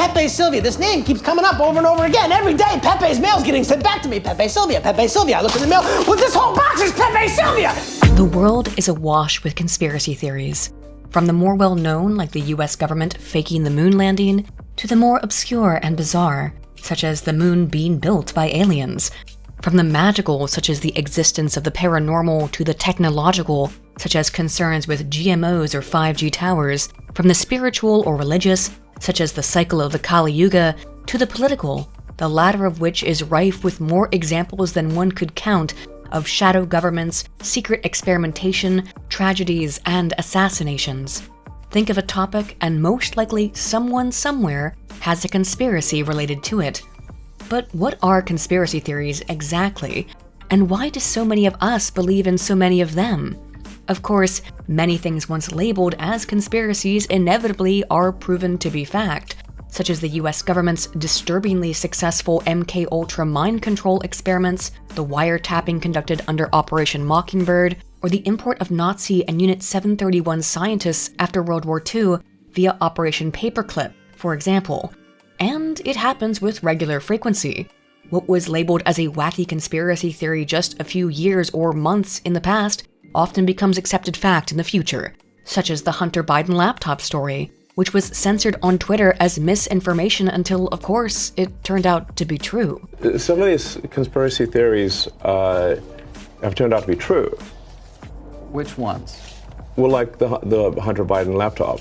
Pepe Sylvia. This name keeps coming up over and over again. Every day, Pepe's mail's getting sent back to me. Pepe Sylvia, Pepe Sylvia. I look in the mail, well, this whole box is Pepe Sylvia! The world is awash with conspiracy theories. From the more well-known, like the US government faking the moon landing, to the more obscure and bizarre, such as the moon being built by aliens. From the magical, such as the existence of the paranormal, to the technological, such as concerns with GMOs or 5G towers. From the spiritual or religious, such as the cycle of the Kali Yuga, to the political, the latter of which is rife with more examples than one could count of shadow governments, secret experimentation, tragedies, and assassinations. Think of a topic and most likely someone somewhere has a conspiracy related to it. But what are conspiracy theories exactly? And why do so many of us believe in so many of them? Of course, many things once labeled as conspiracies inevitably are proven to be fact, such as the US government's disturbingly successful MKUltra mind control experiments, the wiretapping conducted under Operation Mockingbird, or the import of Nazi and Unit 731 scientists after World War II via Operation Paperclip, for example. And it happens with regular frequency. What was labeled as a wacky conspiracy theory just a few years or months in the past often becomes accepted fact in the future, such as the Hunter Biden laptop story, which was censored on Twitter as misinformation until, of course, it turned out to be true. Some of these conspiracy theories have turned out to be true. Which ones? Well, like the Hunter Biden laptop.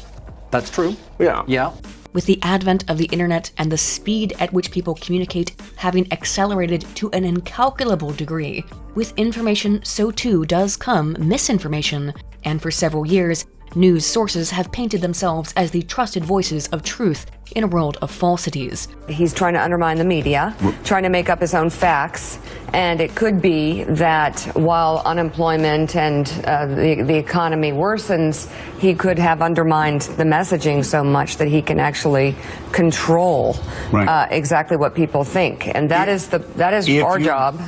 That's true. Yeah. Yeah. With the advent of the internet and the speed at which people communicate having accelerated to an incalculable degree, with information so too does come misinformation, and for several years, news sources have painted themselves as the trusted voices of truth in a world of falsities. He's trying to undermine the media, trying to make up his own facts, and it could be that while unemployment and the economy worsens, he could have undermined the messaging so much that he can actually control exactly what people think, and that is our job.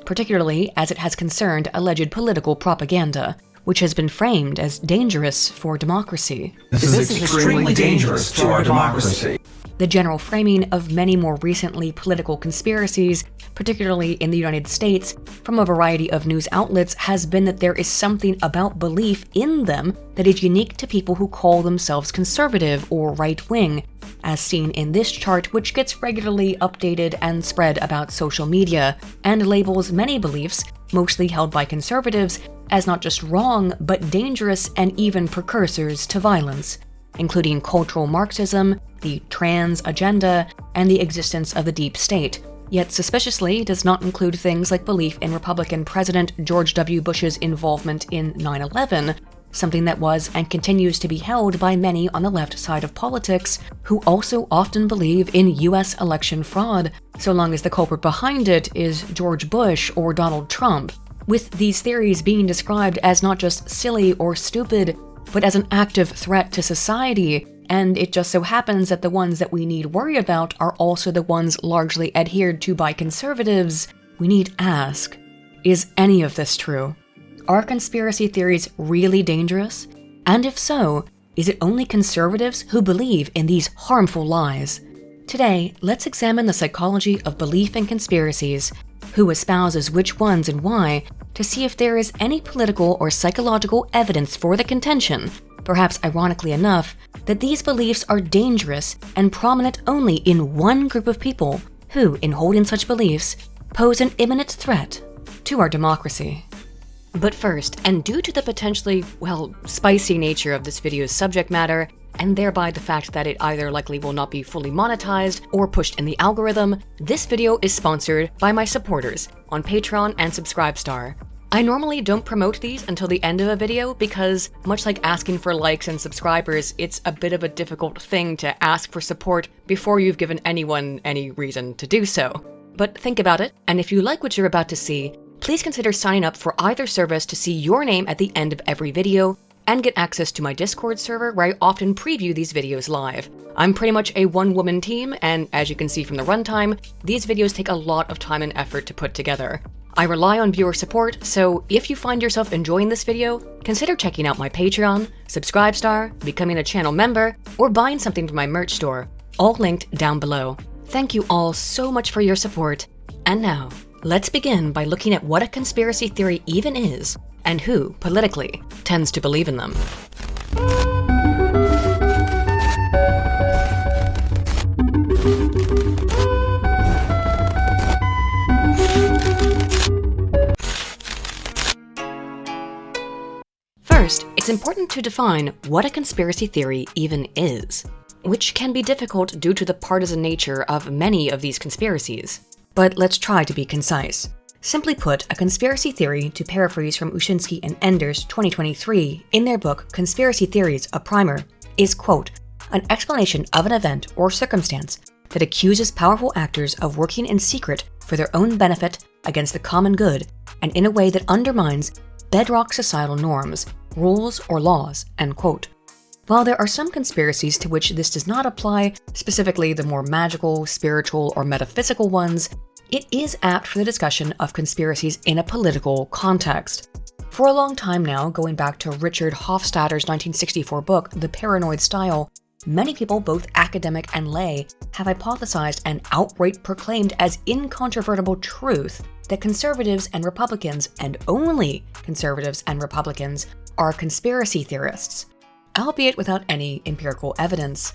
Particularly as it has concerned alleged political propaganda, which has been framed as dangerous for democracy. This is extremely dangerous to our democracy. The general framing of many more recently political conspiracies, particularly in the United States, from a variety of news outlets has been that there is something about belief in them that is unique to people who call themselves conservative or right-wing, as seen in this chart, which gets regularly updated and spread about social media, and labels many beliefs, mostly held by conservatives, as not just wrong, but dangerous and even precursors to violence, including cultural Marxism, the trans agenda, and the existence of the deep state, yet suspiciously does not include things like belief in Republican President George W. Bush's involvement in 9/11, something that was and continues to be held by many on the left side of politics, who also often believe in US election fraud, so long as the culprit behind it is George Bush or Donald Trump, with these theories being described as not just silly or stupid, but as an active threat to society. And it just so happens that the ones that we need worry about are also the ones largely adhered to by conservatives. We need ask, is any of this true? Are conspiracy theories really dangerous? And if so, is it only conservatives who believe in these harmful lies? Today, let's examine the psychology of belief in conspiracies, who espouses which ones and why, to see if there is any political or psychological evidence for the contention, perhaps ironically enough, that these beliefs are dangerous and prominent only in one group of people who, in holding such beliefs, pose an imminent threat to our democracy. But first, and due to the potentially, spicy nature of this video's subject matter, and thereby the fact that it either likely will not be fully monetized or pushed in the algorithm, this video is sponsored by my supporters on Patreon and Subscribestar. I normally don't promote these until the end of a video because, much like asking for likes and subscribers, it's a bit of a difficult thing to ask for support before you've given anyone any reason to do so. But think about it, and if you like what you're about to see, please consider signing up for either service to see your name at the end of every video, and get access to my Discord server where I often preview these videos live. I'm pretty much a one-woman team, and as you can see from the runtime, these videos take a lot of time and effort to put together. I rely on viewer support, so if you find yourself enjoying this video, consider checking out my Patreon, Subscribestar, becoming a channel member, or buying something from my merch store. all linked down below. Thank you all so much for your support. And now, let's begin by looking at what a conspiracy theory even is, and who, politically, tends to believe in them. First, it's important to define what a conspiracy theory even is, which can be difficult due to the partisan nature of many of these conspiracies. But let's try to be concise. Simply put, a conspiracy theory, to paraphrase from Ushinsky and Enders 2023 in their book Conspiracy Theories, a Primer, is, quote, an explanation of an event or circumstance that accuses powerful actors of working in secret for their own benefit against the common good and in a way that undermines bedrock societal norms, rules, or laws, end quote. While there are some conspiracies to which this does not apply, specifically the more magical, spiritual, or metaphysical ones, it is apt for the discussion of conspiracies in a political context. For a long time now, going back to Richard Hofstadter's 1964 book, The Paranoid Style, many people, both academic and lay, have hypothesized and outright proclaimed as incontrovertible truth that conservatives and Republicans, and only conservatives and Republicans, are conspiracy theorists, albeit without any empirical evidence.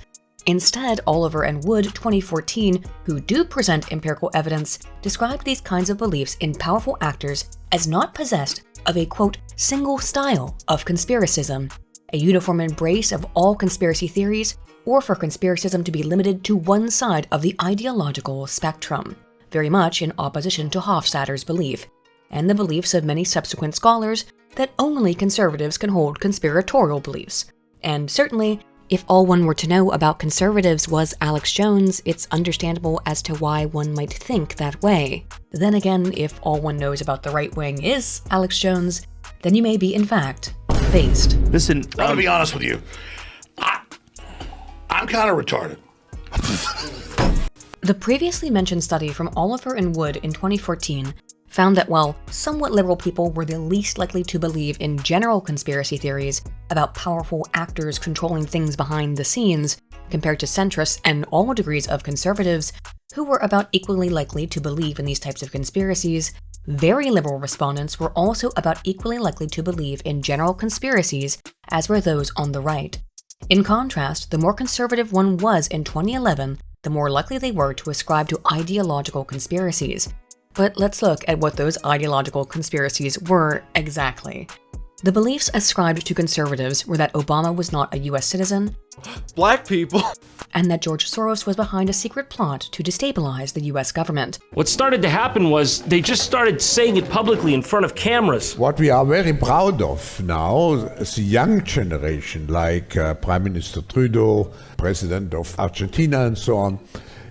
Instead, Oliver and Wood 2014, who do present empirical evidence, described these kinds of beliefs in powerful actors as not possessed of a, quote, single style of conspiracism, a uniform embrace of all conspiracy theories, or for conspiracism to be limited to one side of the ideological spectrum, very much in opposition to Hofstadter's belief, and the beliefs of many subsequent scholars that only conservatives can hold conspiratorial beliefs. And certainly, if all one were to know about conservatives was Alex Jones, it's understandable as to why one might think that way. Then again, if all one knows about the right wing is Alex Jones, then you may be, in fact, based. Listen, I'm gonna be honest with you. I'm kind of retarded. The previously mentioned study from Oliver and Wood in 2014 found that while somewhat liberal people were the least likely to believe in general conspiracy theories about powerful actors controlling things behind the scenes, compared to centrists and all degrees of conservatives, who were about equally likely to believe in these types of conspiracies, very liberal respondents were also about equally likely to believe in general conspiracies, as were those on the right. In contrast, the more conservative one was in 2011, the more likely they were to ascribe to ideological conspiracies. But let's look at what those ideological conspiracies were exactly. The beliefs ascribed to conservatives were that Obama was not a US citizen, black people, and that George Soros was behind a secret plot to destabilize the US government. What started to happen was they just started saying it publicly in front of cameras. What we are very proud of now is the young generation, like Prime Minister Trudeau, President of Argentina and so on,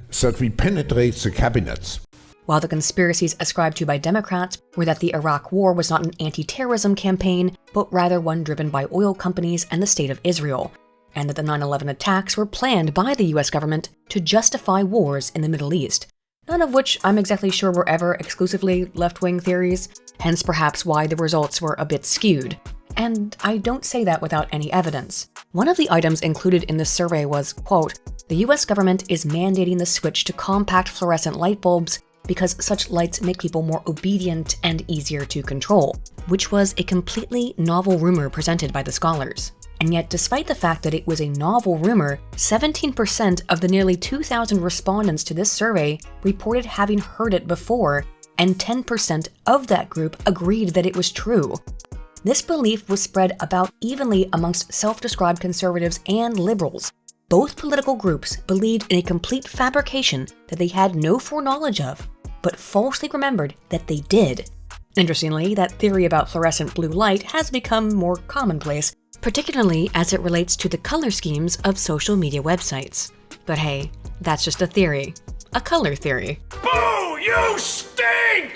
is that we penetrate the cabinets. While the conspiracies ascribed to by Democrats were that the Iraq War was not an anti-terrorism campaign, but rather one driven by oil companies and the State of Israel, and that the 9/11 attacks were planned by the US government to justify wars in the Middle East, none of which I'm exactly sure were ever exclusively left-wing theories, hence perhaps why the results were a bit skewed. And I don't say that without any evidence. One of the items included in this survey was, quote, the US government is mandating the switch to compact fluorescent light bulbs because such lights make people more obedient and easier to control, which was a completely novel rumor presented by the scholars. And yet, despite the fact that it was a novel rumor, 17% of the nearly 2,000 respondents to this survey reported having heard it before, and 10% of that group agreed that it was true. This belief was spread about evenly amongst self-described conservatives and liberals. Both political groups believed in a complete fabrication that they had no foreknowledge of, but falsely remembered that they did. Interestingly, that theory about fluorescent blue light has become more commonplace, particularly as it relates to the color schemes of social media websites. But hey, that's just a theory. A color theory. Boo! You stink!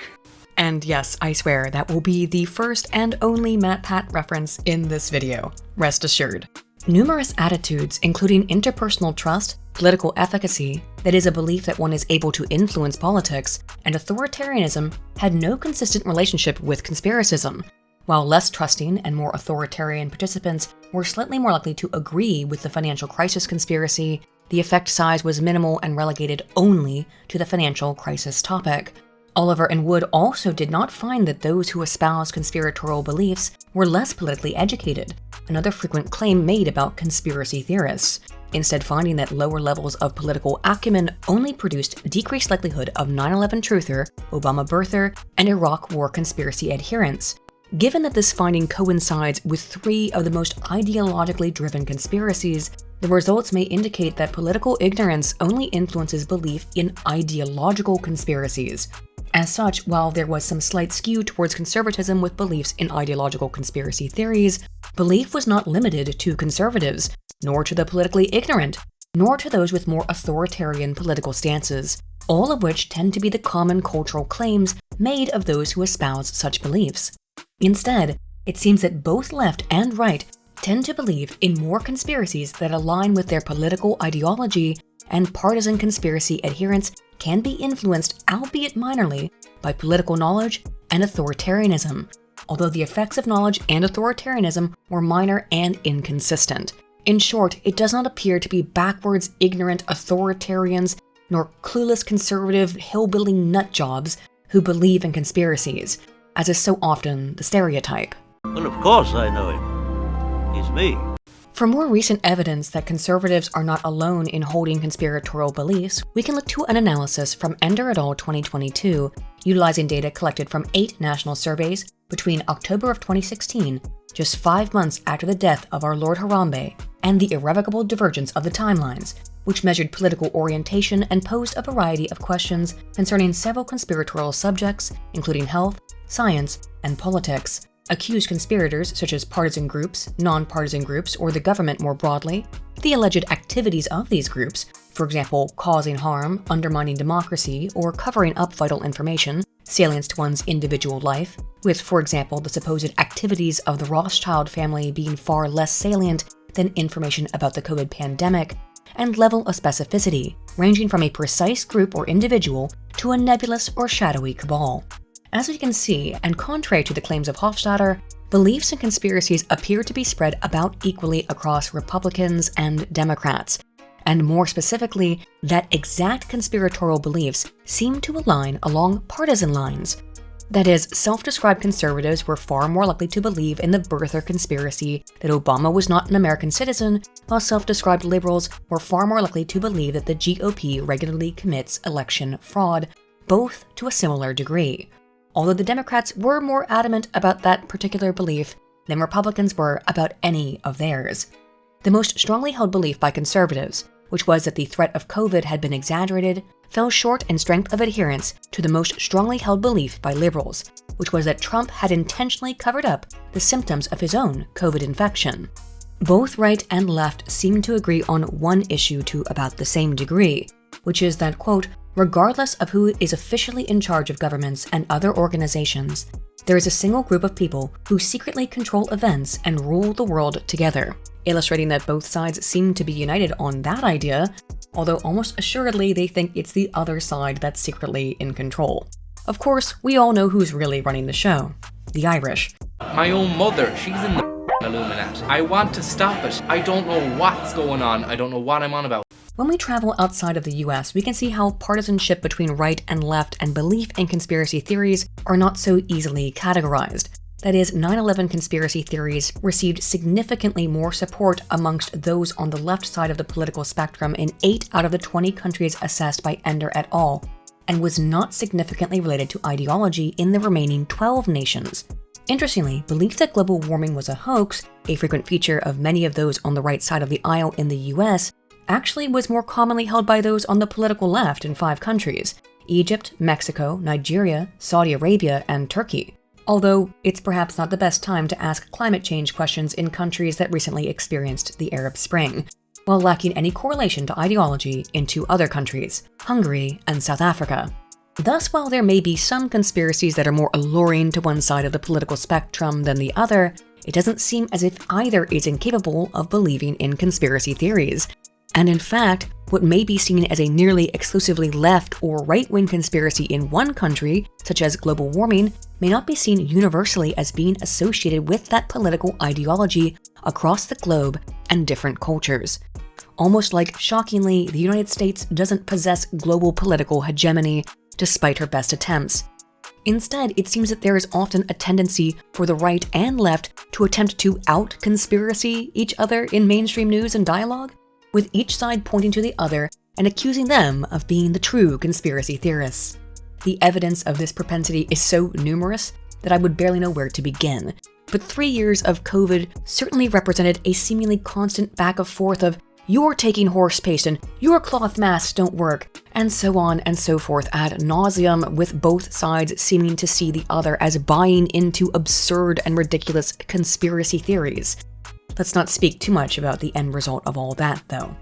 And yes, I swear that will be the first and only MatPat reference in this video. Rest assured. Numerous attitudes, including interpersonal trust, political efficacy, that is a belief that one is able to influence politics, and authoritarianism had no consistent relationship with conspiracism, while less trusting and more authoritarian participants were slightly more likely to agree with the financial crisis conspiracy, the effect size was minimal and relegated only to the financial crisis topic. Oliver and Wood also did not find that those who espouse conspiratorial beliefs were less politically educated, another frequent claim made about conspiracy theorists, instead finding that lower levels of political acumen only produced decreased likelihood of 9/11 truther, Obama birther, and Iraq War conspiracy adherents. Given that this finding coincides with 3 of the most ideologically driven conspiracies, the results may indicate that political ignorance only influences belief in ideological conspiracies. As such, while there was some slight skew towards conservatism with beliefs in ideological conspiracy theories, belief was not limited to conservatives, nor to the politically ignorant, nor to those with more authoritarian political stances, all of which tend to be the common cultural claims made of those who espouse such beliefs. Instead, it seems that both left and right tend to believe in more conspiracies that align with their political ideology, and partisan conspiracy adherents can be influenced, albeit minorly, by political knowledge and authoritarianism, although the effects of knowledge and authoritarianism were minor and inconsistent. In short, it does not appear to be backwards, ignorant authoritarians nor clueless conservative hillbilly nutjobs who believe in conspiracies, as is so often the stereotype. Well, of course I know him. He's me. For more recent evidence that conservatives are not alone in holding conspiratorial beliefs, we can look to an analysis from Ender et al. 2022, utilizing data collected from 8 national surveys between October of 2016, just 5 months after the death of our Lord Harambe, and the irrevocable divergence of the timelines, which measured political orientation and posed a variety of questions concerning several conspiratorial subjects, including health, science, and politics. Accused conspirators such as partisan groups, non-partisan groups, or the government more broadly, the alleged activities of these groups, for example, causing harm, undermining democracy, or covering up vital information, salience to one's individual life, with, for example, the supposed activities of the Rothschild family being far less salient than information about the COVID pandemic, and level of specificity, ranging from a precise group or individual to a nebulous or shadowy cabal. As we can see, and contrary to the claims of Hofstadter, beliefs and conspiracies appear to be spread about equally across Republicans and Democrats, and more specifically, that exact conspiratorial beliefs seem to align along partisan lines. That is, self-described conservatives were far more likely to believe in the birther conspiracy that Obama was not an American citizen, while self-described liberals were far more likely to believe that the GOP regularly commits election fraud, both to a similar degree. Although the Democrats were more adamant about that particular belief than Republicans were about any of theirs. The most strongly held belief by conservatives, which was that the threat of COVID had been exaggerated, fell short in strength of adherence to the most strongly held belief by liberals, which was that Trump had intentionally covered up the symptoms of his own COVID infection. Both right and left seem to agree on one issue to about the same degree, which is that, quote, regardless of who is officially in charge of governments and other organizations, there is a single group of people who secretly control events and rule the world together, illustrating that both sides seem to be united on that idea, although almost assuredly they think it's the other side that's secretly in control. Of course, we all know who's really running the show: the Irish. My own mother, she's in the Illuminati. I want to stop it. I don't know what's going on. I don't know what I'm on about. When we travel outside of the US, we can see how partisanship between right and left and belief in conspiracy theories are not so easily categorized. That is, 9/11 conspiracy theories received significantly more support amongst those on the left side of the political spectrum in 8 out of the 20 countries assessed by Ender et al., and was not significantly related to ideology in the remaining 12 nations. Interestingly, belief that global warming was a hoax, a frequent feature of many of those on the right side of the aisle in the US, actually was more commonly held by those on the political left in 5 countries: Egypt, Mexico, Nigeria, Saudi Arabia, and Turkey. Although it's perhaps not the best time to ask climate change questions in countries that recently experienced the Arab Spring, while lacking any correlation to ideology in 2 other countries, Hungary and South Africa. Thus, while there may be some conspiracies that are more alluring to one side of the political spectrum than the other, it doesn't seem as if either is incapable of believing in conspiracy theories. And in fact, what may be seen as a nearly exclusively left or right-wing conspiracy in one country, such as global warming, may not be seen universally as being associated with that political ideology across the globe and different cultures. almost like, shockingly, the United States doesn't possess global political hegemony, despite her best attempts. Instead, it seems that there is often a tendency for the right and left to attempt to out-conspiracy each other in mainstream news and dialogue, with each side pointing to the other and accusing them of being the true conspiracy theorists. The evidence of this propensity is so numerous that I would barely know where to begin, but 3 years of COVID certainly represented a seemingly constant back and forth of "you're taking horse paste" and "your cloth masks don't work," and so on and so forth ad nauseum, with both sides seeming to see the other as buying into absurd and ridiculous conspiracy theories. Let's not speak too much about the end result of all that, though.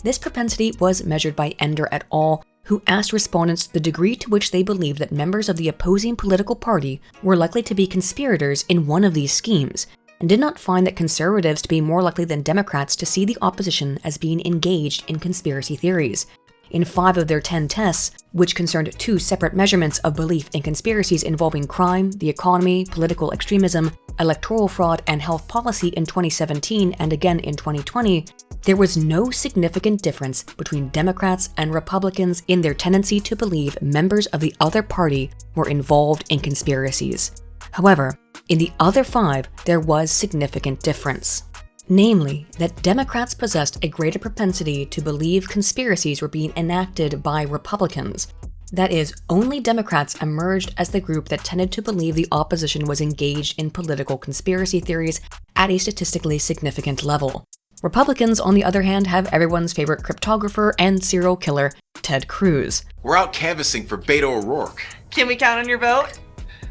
This propensity was measured by Ender et al., who asked respondents the degree to which they believed that members of the opposing political party were likely to be conspirators in one of these schemes, and did not find that conservatives to be more likely than Democrats to see the opposition as being engaged in conspiracy theories. In 5 of their 10 tests, which concerned 2 separate measurements of belief in conspiracies involving crime, the economy, political extremism, electoral fraud, and health policy in 2017 and again in 2020, there was no significant difference between Democrats and Republicans in their tendency to believe members of the other party were involved in conspiracies. However, in the other 5, there was significant difference. Namely, that Democrats possessed a greater propensity to believe conspiracies were being enacted by Republicans. That is, only Democrats emerged as the group that tended to believe the opposition was engaged in political conspiracy theories at a statistically significant level. Republicans, on the other hand, have everyone's favorite cryptographer and serial killer, Ted Cruz. We're out canvassing for Beto O'Rourke. Can we count on your vote?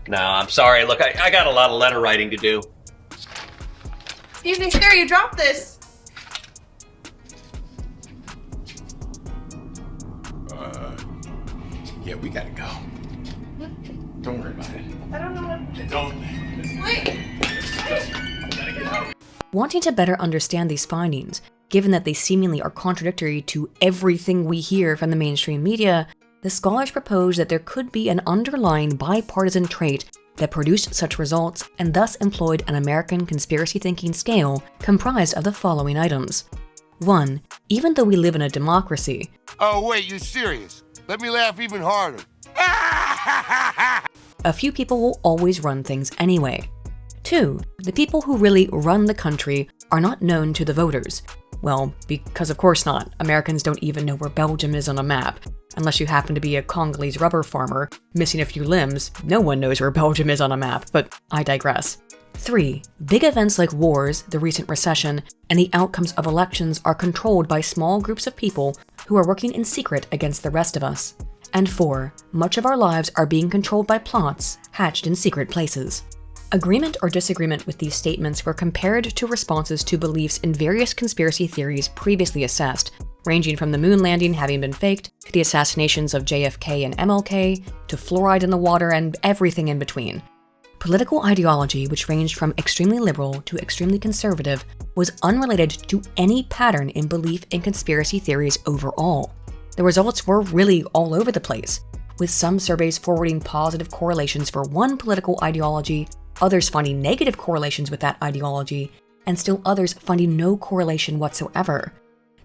No, I'm sorry. Look, I got a lot of letter writing to do. Excuse me, sir, you dropped this. Yeah, we gotta go. Don't worry about it. I don't know what... Don't. Wait! Wanting to better understand these findings, given that they seemingly are contradictory to everything we hear from the mainstream media, the scholars propose that there could be an underlying bipartisan trait that produced such results and thus employed an American conspiracy thinking scale comprised of the following items. 1. Even though we live in a democracy. Oh wait, you serious? Let me laugh even harder. A few people will always run things anyway. 2. The people who really run the country are not known to the voters. Well, because of course not. Americans don't even know where Belgium is on a map. Unless you happen to be a Congolese rubber farmer, missing a few limbs, no one knows where Belgium is on a map, but I digress. 3. Big events like wars, the recent recession, and the outcomes of elections are controlled by small groups of people who are working in secret against the rest of us. And 4. Much of our lives are being controlled by plots hatched in secret places. Agreement or disagreement with these statements were compared to responses to beliefs in various conspiracy theories previously assessed, ranging from the moon landing having been faked, to the assassinations of JFK and MLK, to fluoride in the water and everything in between. Political ideology, which ranged from extremely liberal to extremely conservative, was unrelated to any pattern in belief in conspiracy theories overall. The results were really all over the place, with some surveys forwarding positive correlations for one political ideology, others finding negative correlations with that ideology, and still others finding no correlation whatsoever.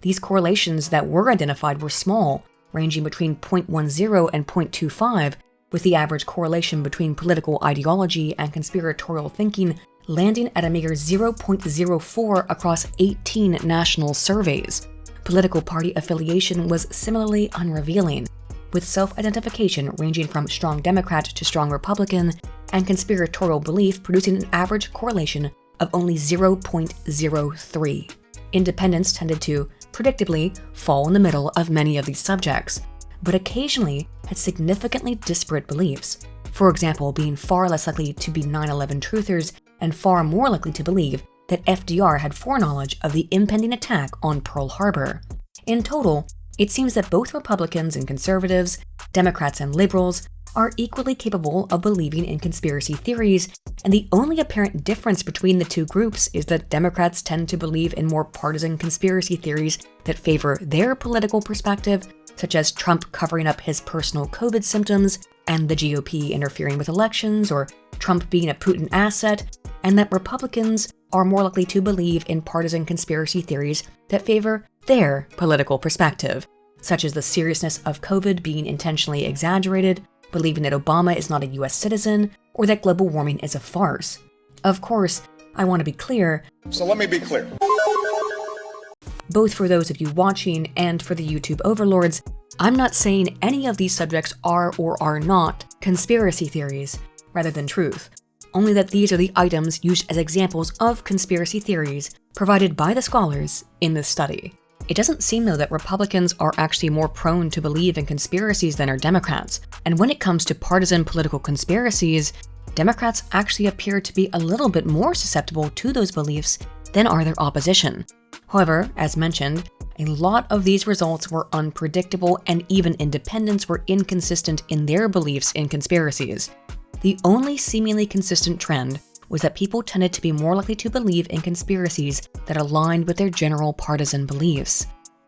These correlations that were identified were small, ranging between 0.10 and 0.25, with the average correlation between political ideology and conspiratorial thinking landing at a mere 0.04 across 18 national surveys. Political party affiliation was similarly unrevealing, with self-identification ranging from strong Democrat to strong Republican, and conspiratorial belief producing an average correlation of only 0.03. Independents tended to, predictably, fall in the middle of many of these subjects, but occasionally had significantly disparate beliefs, for example being far less likely to be 9/11 truthers and far more likely to believe that FDR had foreknowledge of the impending attack on Pearl Harbor. In total, it seems that both Republicans and conservatives, Democrats and liberals, are equally capable of believing in conspiracy theories, and the only apparent difference between the two groups is that Democrats tend to believe in more partisan conspiracy theories that favor their political perspective, such as Trump covering up his personal COVID symptoms, and the GOP interfering with elections, or Trump being a Putin asset, and that Republicans are more likely to believe in partisan conspiracy theories that favor their political perspective, such as the seriousness of COVID being intentionally exaggerated, believing that Obama is not a US citizen, or that global warming is a farce. Of course, I want to be clear. So let me be clear. Both for those of you watching and for the YouTube overlords, I'm not saying any of these subjects are or are not conspiracy theories, rather than truth. Only that these are the items used as examples of conspiracy theories provided by the scholars in this study. It doesn't seem though that Republicans are actually more prone to believe in conspiracies than are Democrats, and when it comes to partisan political conspiracies, Democrats actually appear to be a little bit more susceptible to those beliefs than are their opposition. However, as mentioned, a lot of these results were unpredictable and even independents were inconsistent in their beliefs in conspiracies. The only seemingly consistent trend was that people tended to be more likely to believe in conspiracies that aligned with their general partisan beliefs.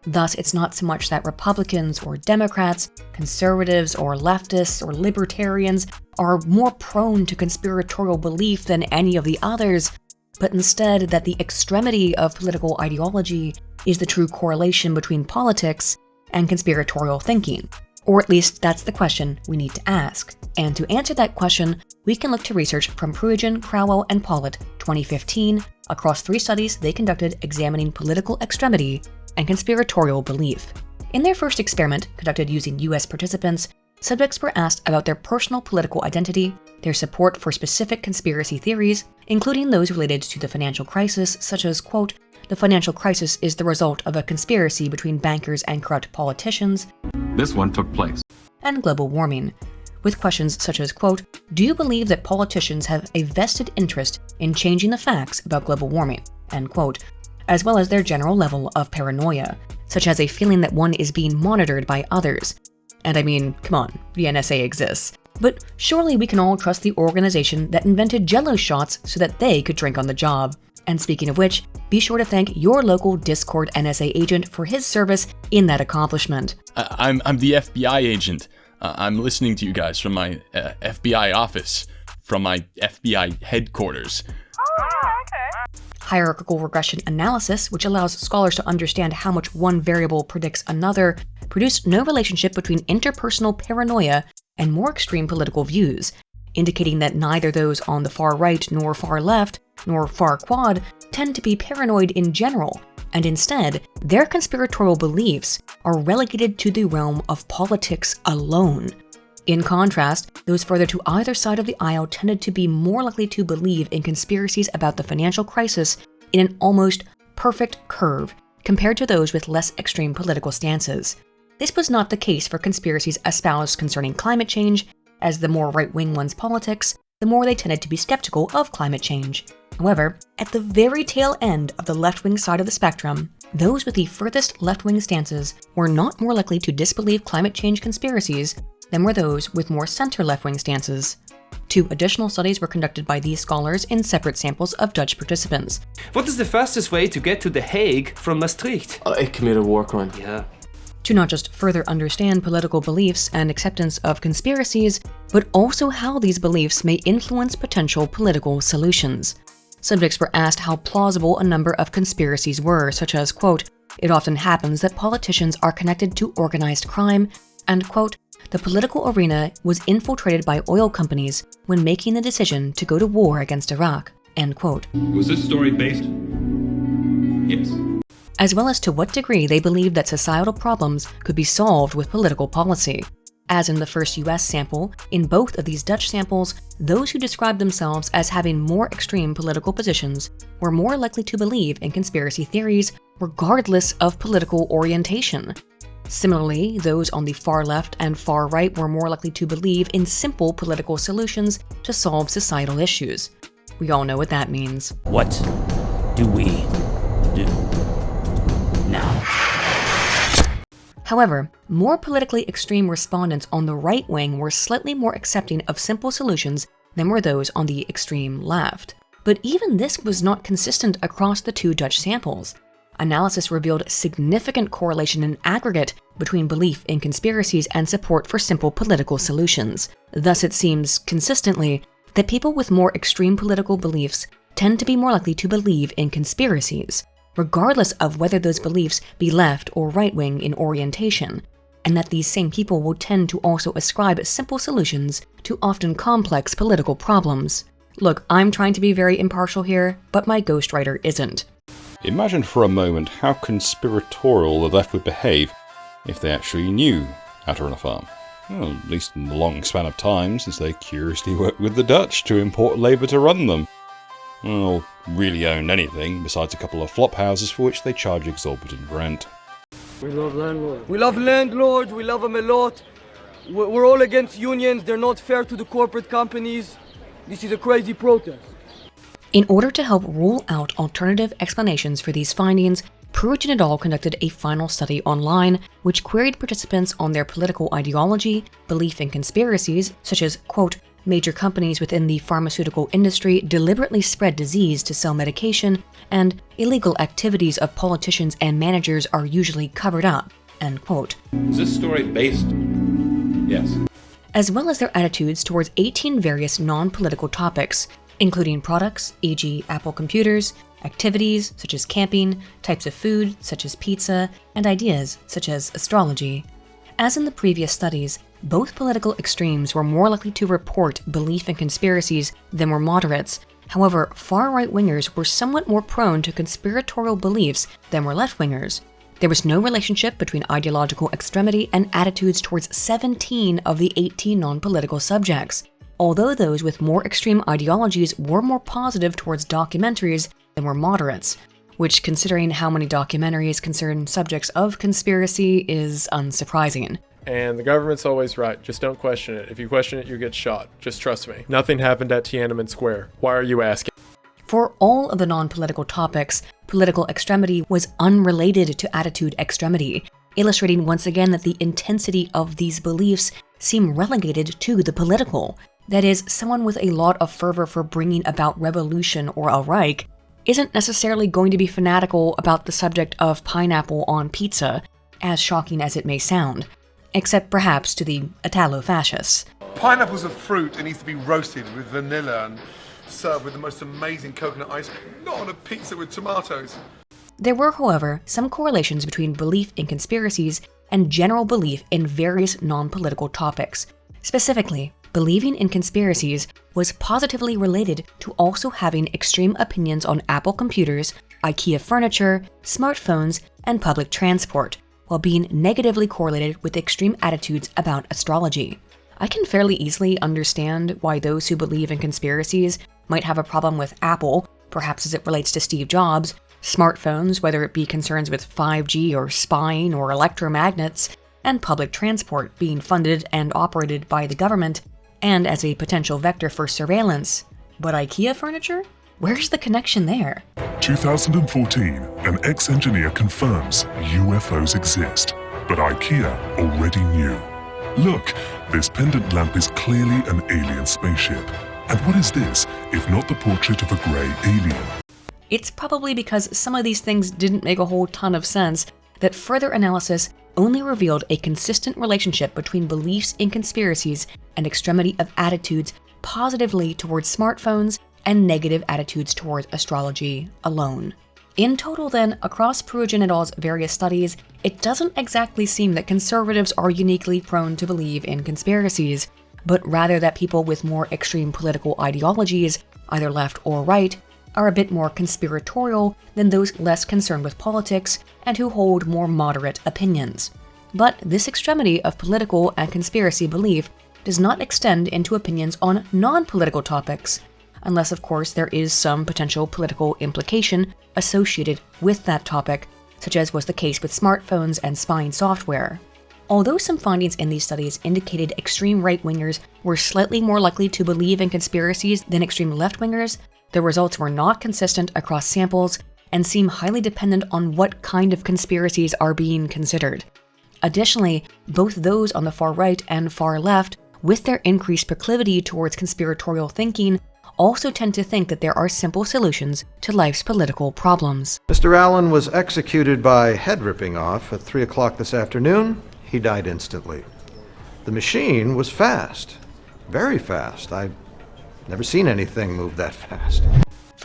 Thus, it's not so much that Republicans or Democrats, conservatives or leftists or libertarians are more prone to conspiratorial belief than any of the others, but instead that the extremity of political ideology is the true correlation between politics and conspiratorial thinking. Or at least that's the question we need to ask. And to answer that question, we can look to research from Pruitt, Crowell, and Pollitt 2015 across 3 studies they conducted examining political extremity and conspiratorial belief. In their first experiment, conducted using US participants, subjects were asked about their personal political identity, their support for specific conspiracy theories, including those related to the financial crisis, such as, quote, "The financial crisis is the result of a conspiracy between bankers and corrupt politicians." This one took place. And global warming, with questions such as, quote, "Do you believe that politicians have a vested interest in changing the facts about global warming?" End quote, as well as their general level of paranoia, such as a feeling that one is being monitored by others. And I mean, come on, the NSA exists. But surely we can all trust the organization that invented Jell-O shots so that they could drink on the job. And speaking of which, be sure to thank your local Discord NSA agent for his service in that accomplishment. I'm the FBI agent. I'm listening to you guys from my FBI office, from my FBI headquarters. Hierarchical regression analysis, which allows scholars to understand how much one variable predicts another, produced no relationship between interpersonal paranoia and more extreme political views, indicating that neither those on the far right nor far left nor far quad tend to be paranoid in general, and instead, their conspiratorial beliefs are relegated to the realm of politics alone. In contrast, those further to either side of the aisle tended to be more likely to believe in conspiracies about the financial crisis in an almost perfect curve compared to those with less extreme political stances. This was not the case for conspiracies espoused concerning climate change, as the more right-wing ones politics, the more they tended to be skeptical of climate change. However, at the very tail end of the left-wing side of the spectrum, those with the furthest left-wing stances were not more likely to disbelieve climate change conspiracies than were those with more center-left-wing stances. 2 additional studies were conducted by these scholars in separate samples of Dutch participants. What is the fastest way to get to The Hague from Maastricht? I commit a war crime. Yeah. To not just further understand political beliefs and acceptance of conspiracies, but also how these beliefs may influence potential political solutions. Subjects were asked how plausible a number of conspiracies were, such as, quote, "It often happens that politicians are connected to organized crime," and, quote, "The political arena was infiltrated by oil companies when making the decision to go to war against Iraq," end quote. Was this story based? Yes. As well as to what degree they believed that societal problems could be solved with political policy. As in the first US sample, in both of these Dutch samples, those who described themselves as having more extreme political positions were more likely to believe in conspiracy theories regardless of political orientation. Similarly, those on the far left and far right were more likely to believe in simple political solutions to solve societal issues. We all know what that means. What do we do now? However, more politically extreme respondents on the right wing were slightly more accepting of simple solutions than were those on the extreme left. But even this was not consistent across the 2 Dutch samples. Analysis revealed significant correlation in aggregate between belief in conspiracies and support for simple political solutions. Thus, it seems consistently that people with more extreme political beliefs tend to be more likely to believe in conspiracies. regardless of whether those beliefs be left or right-wing in orientation, and that these same people will tend to also ascribe simple solutions to often complex political problems. Look, I'm trying to be very impartial here, but my ghostwriter isn't. Imagine for a moment how conspiratorial the left would behave if they actually knew how to run a farm. Well, at least in the long span of time since they curiously worked with the Dutch to import labour to run them. Or really owned anything besides a couple of flop houses for which they charge exorbitant rent. We love landlords. We love landlords, we love them a lot. We're all against unions, they're not fair to the corporate companies. This is a crazy protest. In order to help rule out alternative explanations for these findings, Pruitt et al. Conducted a final study online which queried participants on their political ideology, belief in conspiracies, such as, quote, major companies within the pharmaceutical industry deliberately spread disease to sell medication, and illegal activities of politicians and managers are usually covered up, end quote. Is this story based? Yes. As well as their attitudes towards 18 various non-political topics, including products, e.g. Apple computers, activities such as camping, types of food such as pizza, and ideas such as astrology. As in the previous studies, both political extremes were more likely to report belief in conspiracies than were moderates. However, far right-wingers were somewhat more prone to conspiratorial beliefs than were left-wingers. There was no relationship between ideological extremity and attitudes towards 17 of the 18 non-political subjects, although those with more extreme ideologies were more positive towards documentaries than were moderates, which, considering how many documentaries concern subjects of conspiracy, is unsurprising. And the government's always right. Just don't question it. If you question it, you get shot. Just trust me. Nothing happened at Tiananmen Square. Why are you asking? For all of the non-political topics, political extremity was unrelated to attitude extremity, illustrating once again that the intensity of these beliefs seem relegated to the political. That is, someone with a lot of fervor for bringing about revolution or a Reich isn't necessarily going to be fanatical about the subject of pineapple on pizza, as shocking as it may sound, except perhaps to the Italo-fascists. Pineapple's a fruit. It needs to be roasted with vanilla and served with the most amazing coconut ice cream, not on a pizza with tomatoes. There were, however, some correlations between belief in conspiracies and general belief in various non-political topics. Specifically, believing in conspiracies was positively related to also having extreme opinions on Apple computers, IKEA furniture, smartphones, and public transport, while being negatively correlated with extreme attitudes about astrology. I can fairly easily understand why those who believe in conspiracies might have a problem with Apple, perhaps as it relates to Steve Jobs, smartphones, whether it be concerns with 5G or spying or electromagnets, and public transport being funded and operated by the government, and as a potential vector for surveillance. But IKEA furniture? Where's the connection there? 2014, an ex-engineer confirms UFOs exist, but IKEA already knew. Look, this pendant lamp is clearly an alien spaceship. And what is this, if not the portrait of a grey alien? It's probably because some of these things didn't make a whole ton of sense that further analysis only revealed a consistent relationship between beliefs in conspiracies and extremity of attitudes positively towards smartphones and negative attitudes towards astrology alone. In total then, across Pruitt et al.'s various studies, it doesn't exactly seem that conservatives are uniquely prone to believe in conspiracies, but rather that people with more extreme political ideologies, either left or right, are a bit more conspiratorial than those less concerned with politics and who hold more moderate opinions. But this extremity of political and conspiracy belief does not extend into opinions on non-political topics, unless of course there is some potential political implication associated with that topic, such as was the case with smartphones and spying software. Although some findings in these studies indicated extreme right-wingers were slightly more likely to believe in conspiracies than extreme left-wingers, the results were not consistent across samples and seem highly dependent on what kind of conspiracies are being considered. Additionally, both those on the far right and far left, with their increased proclivity towards conspiratorial thinking, also tend to think that there are simple solutions to life's political problems. Mr. Allen was executed by head ripping off at 3 o'clock this afternoon. He died instantly. The machine was fast. Very fast. I've never seen anything move that fast.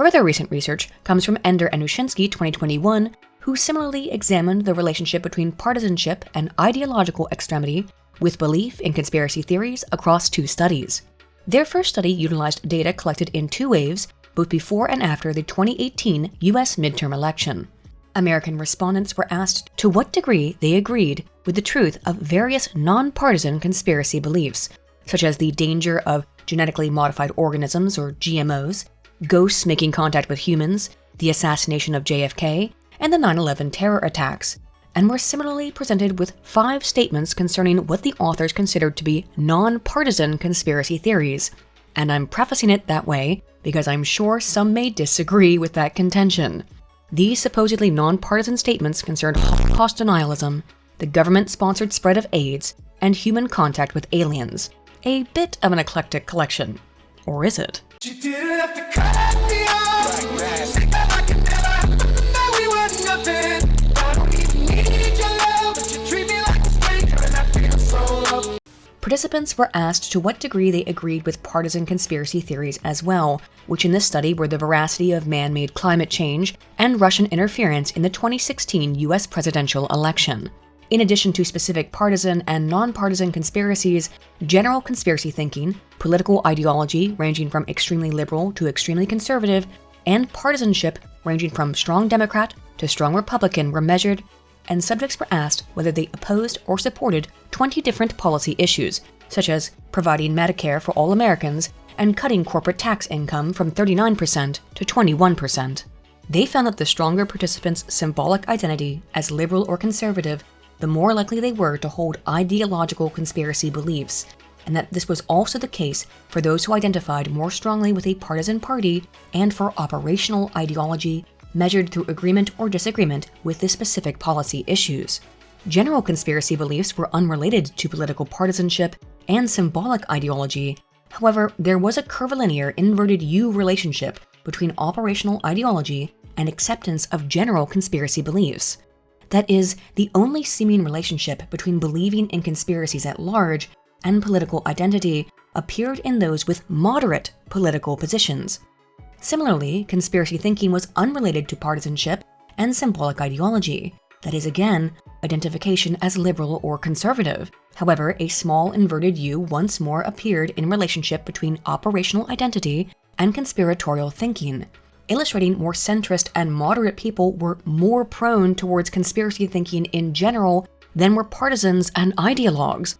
Further recent research comes from Ender and Ushinsky 2021, who similarly examined the relationship between partisanship and ideological extremity with belief in conspiracy theories across 2 studies. Their first study utilized data collected in 2 waves, both before and after the 2018 US midterm election. American respondents were asked to what degree they agreed with the truth of various non-partisan conspiracy beliefs, such as the danger of genetically modified organisms or GMOs, ghosts making contact with humans, the assassination of JFK, and the 9/11 terror attacks, and were similarly presented with 5 statements concerning what the authors considered to be non-partisan conspiracy theories. And I'm prefacing it that way because I'm sure some may disagree with that contention. These supposedly non-partisan statements concerned Holocaust denialism, the government-sponsored spread of AIDS, and human contact with aliens. A bit of an eclectic collection. Or is it? Participants were asked to what degree they agreed with partisan conspiracy theories as well, which in this study were the veracity of man-made climate change and Russian interference in the 2016 US presidential election. In addition to specific partisan and non-partisan conspiracies, general conspiracy thinking, political ideology ranging from extremely liberal to extremely conservative, and partisanship ranging from strong Democrat to strong Republican were measured, and subjects were asked whether they opposed or supported 20 different policy issues, such as providing Medicare for all Americans and cutting corporate tax income from 39% to 21%. They found that the stronger participants' symbolic identity as liberal or conservative, the more likely they were to hold ideological conspiracy beliefs, and that this was also the case for those who identified more strongly with a partisan party and for operational ideology measured through agreement or disagreement with the specific policy issues. General conspiracy beliefs were unrelated to political partisanship and symbolic ideology. However, there was a curvilinear inverted U relationship between operational ideology and acceptance of general conspiracy beliefs. That is, the only seeming relationship between believing in conspiracies at large and political identity appeared in those with moderate political positions. Similarly, conspiracy thinking was unrelated to partisanship and symbolic ideology, that is again, identification as liberal or conservative. However, a small inverted U once more appeared in relationship between operational identity and conspiratorial thinking, illustrating more centrist and moderate people were more prone towards conspiracy thinking in general than were partisans and ideologues.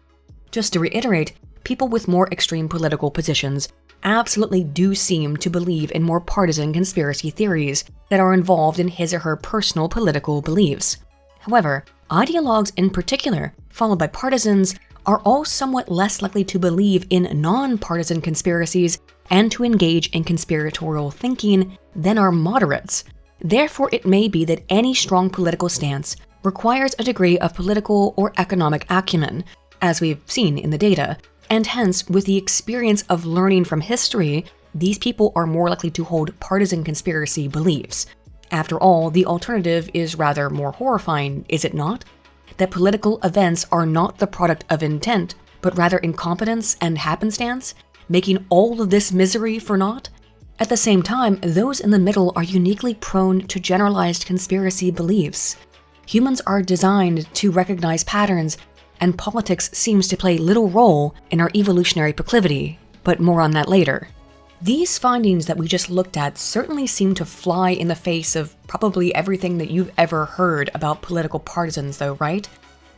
Just to reiterate, people with more extreme political positions absolutely do seem to believe in more partisan conspiracy theories that are involved in his or her personal political beliefs. However, ideologues in particular, followed by partisans, are all somewhat less likely to believe in non-partisan conspiracies and to engage in conspiratorial thinking than are moderates. Therefore, it may be that any strong political stance requires a degree of political or economic acumen, as we've seen in the data, and hence, with the experience of learning from history, these people are more likely to hold partisan conspiracy beliefs. After all, the alternative is rather more horrifying, is it not? That political events are not the product of intent, but rather incompetence and happenstance, making all of this misery for naught? At the same time, those in the middle are uniquely prone to generalized conspiracy beliefs. Humans are designed to recognize patterns, and politics seems to play little role in our evolutionary proclivity, but more on that later. These findings that we just looked at certainly seem to fly in the face of probably everything that you've ever heard about political partisans though, right?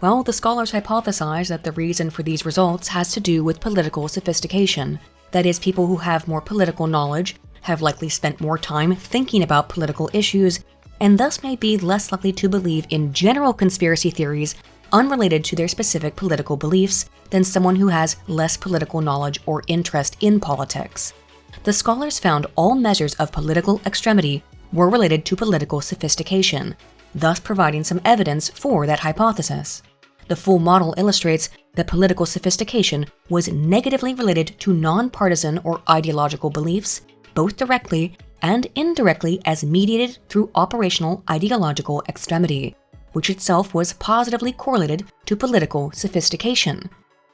Well, the scholars hypothesize that the reason for these results has to do with political sophistication. That is, people who have more political knowledge have likely spent more time thinking about political issues, and thus may be less likely to believe in general conspiracy theories unrelated to their specific political beliefs than someone who has less political knowledge or interest in politics. The scholars found all measures of political extremity were related to political sophistication, thus providing some evidence for that hypothesis. The full model illustrates that political sophistication was negatively related to non-partisan or ideological beliefs, both directly and indirectly as mediated through operational ideological extremity, which itself was positively correlated to political sophistication.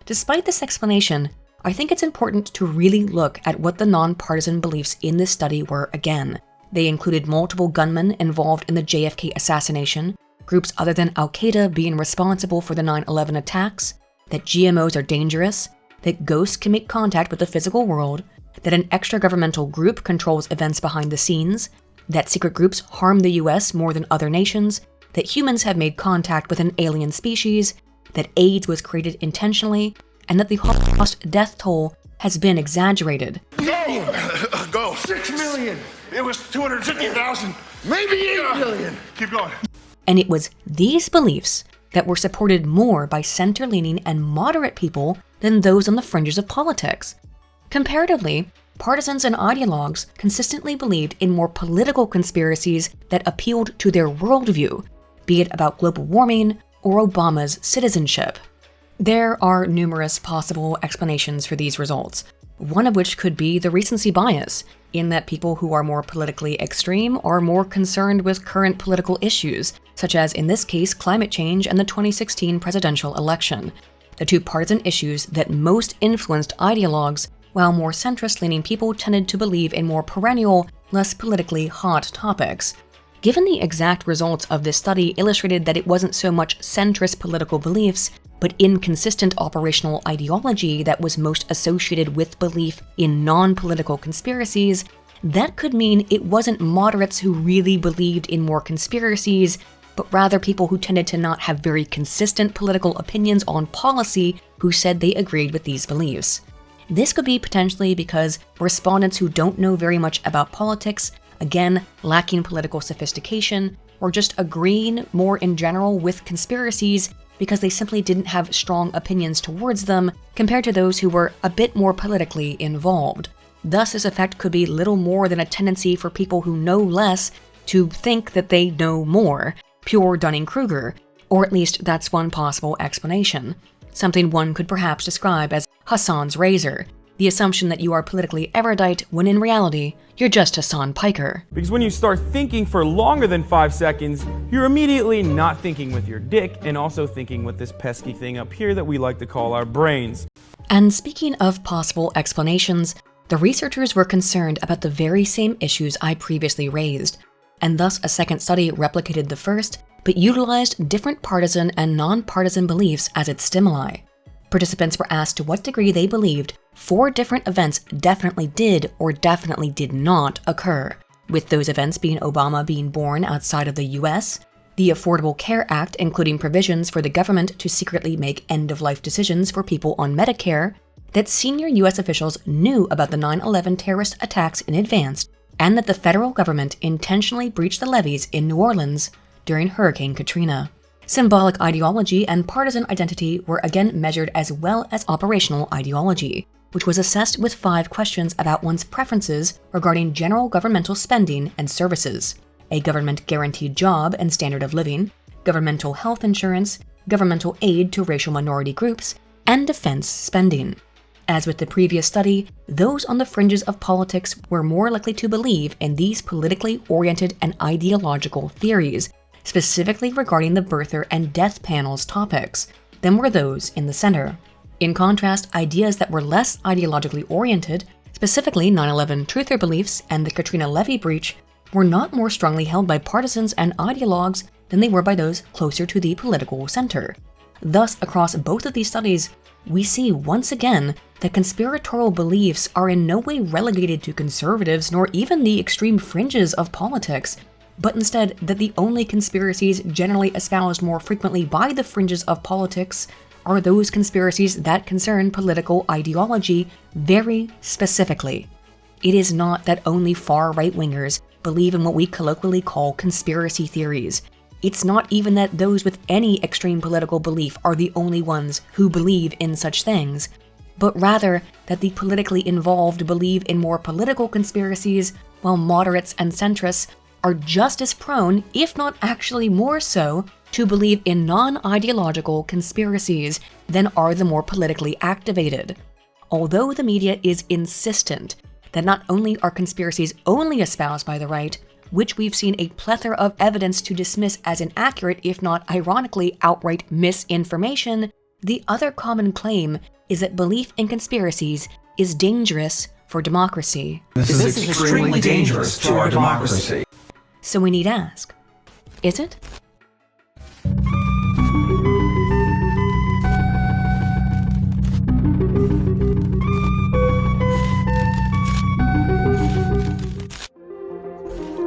Despite this explanation, I think it's important to really look at what the non-partisan beliefs in this study were again, They included multiple gunmen involved in the JFK assassination, groups other than Al-Qaeda being responsible for the 9/11 attacks, that GMOs are dangerous, that ghosts can make contact with the physical world, that an extra-governmental group controls events behind the scenes, that secret groups harm the US more than other nations, that humans have made contact with an alien species, that AIDS was created intentionally, and that the Holocaust death toll has been exaggerated. Go. 6 million. It was 250,000. Maybe 8 million. Keep going. And it was these beliefs that were supported more by center-leaning and moderate people than those on the fringes of politics. Comparatively, partisans and ideologues consistently believed in more political conspiracies that appealed to their worldview, be it about global warming or Obama's citizenship. There are numerous possible explanations for these results, one of which could be the recency bias, in that people who are more politically extreme are more concerned with current political issues, such as in this case climate change and the 2016 presidential election, the two partisan issues that most influenced ideologues, while more centrist-leaning people tended to believe in more perennial, less politically hot topics. Given the exact results of this study illustrated that it wasn't so much centrist political beliefs, but inconsistent operational ideology that was most associated with belief in non-political conspiracies, that could mean it wasn't moderates who really believed in more conspiracies, but rather people who tended to not have very consistent political opinions on policy who said they agreed with these beliefs. This could be potentially because respondents who don't know very much about politics, again, lacking political sophistication, or just agreeing more in general with conspiracies because they simply didn't have strong opinions towards them compared to those who were a bit more politically involved. Thus, this effect could be little more than a tendency for people who know less to think that they know more, pure Dunning-Kruger, or at least that's one possible explanation. Something one could perhaps describe as Hassan's razor, the assumption that you are politically erudite when in reality, you're just Hassan Piker. Because when you start thinking for longer than 5 seconds, you're immediately not thinking with your dick and also thinking with this pesky thing up here that we like to call our brains. And speaking of possible explanations, the researchers were concerned about the very same issues I previously raised, and thus a second study replicated the first, but utilized different partisan and non-partisan beliefs as its stimuli. Participants were asked to what degree they believed 4 different events definitely did or definitely did not occur, with those events being Obama being born outside of the US, the Affordable Care Act including provisions for the government to secretly make end-of-life decisions for people on Medicare, that senior US officials knew about the 9/11 terrorist attacks in advance, and that the federal government intentionally breached the levees in New Orleans during Hurricane Katrina. Symbolic ideology and partisan identity were again measured as well as operational ideology, which was assessed with 5 questions about one's preferences regarding general governmental spending and services, a government-guaranteed job and standard of living, governmental health insurance, governmental aid to racial minority groups, and defense spending. As with the previous study, those on the fringes of politics were more likely to believe in these politically oriented and ideological theories, specifically regarding the birther and death panels topics, than were those in the center. In contrast, ideas that were less ideologically oriented, specifically 9/11 truther beliefs and the Katrina levee breach, were not more strongly held by partisans and ideologues than they were by those closer to the political center. Thus, across both of these studies, we see once again that conspiratorial beliefs are in no way relegated to conservatives nor even the extreme fringes of politics, but instead that the only conspiracies generally espoused more frequently by the fringes of politics are those conspiracies that concern political ideology very specifically. It is not that only far right-wingers believe in what we colloquially call conspiracy theories. It's not even that those with any extreme political belief are the only ones who believe in such things, but rather that the politically involved believe in more political conspiracies, while moderates and centrists are just as prone, if not actually more so, to believe in non-ideological conspiracies than are the more politically activated. Although the media is insistent that not only are conspiracies only espoused by the right, which we've seen a plethora of evidence to dismiss as inaccurate, if not ironically outright misinformation, the other common claim is that belief in conspiracies is dangerous for democracy. This is extremely dangerous to our democracy. So we need ask, is it?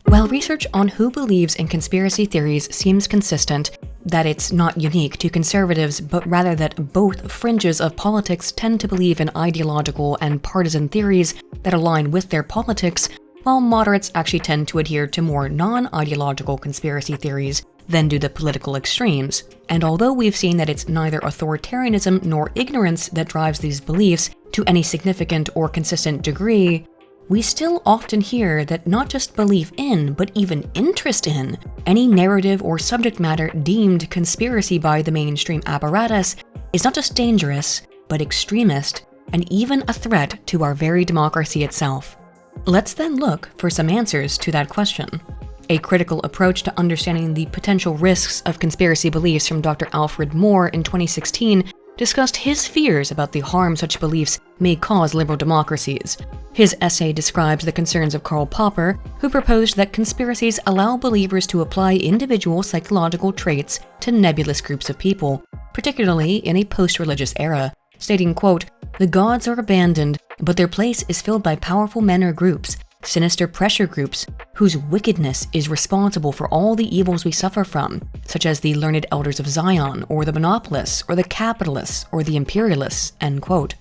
While research on who believes in conspiracy theories seems consistent, that it's not unique to conservatives, but rather that both fringes of politics tend to believe in ideological and partisan theories that align with their politics, while moderates actually tend to adhere to more non-ideological conspiracy theories than do the political extremes. And although we've seen that it's neither authoritarianism nor ignorance that drives these beliefs to any significant or consistent degree, we still often hear that not just belief in, but even interest in, any narrative or subject matter deemed conspiracy by the mainstream apparatus is not just dangerous, but extremist, and even a threat to our very democracy itself. Let's then look for some answers to that question. A critical approach to understanding the potential risks of conspiracy beliefs from Dr. Alfred Moore in 2016 discussed his fears about the harm such beliefs may cause liberal democracies. His essay describes the concerns of Karl Popper, who proposed that conspiracies allow believers to apply individual psychological traits to nebulous groups of people, particularly in a post-religious era, stating, quote, "The gods are abandoned, but their place is filled by powerful men or groups, sinister pressure groups, whose wickedness is responsible for all the evils we suffer from, such as the learned elders of Zion, or the monopolists, or the capitalists, or the imperialists," end quote.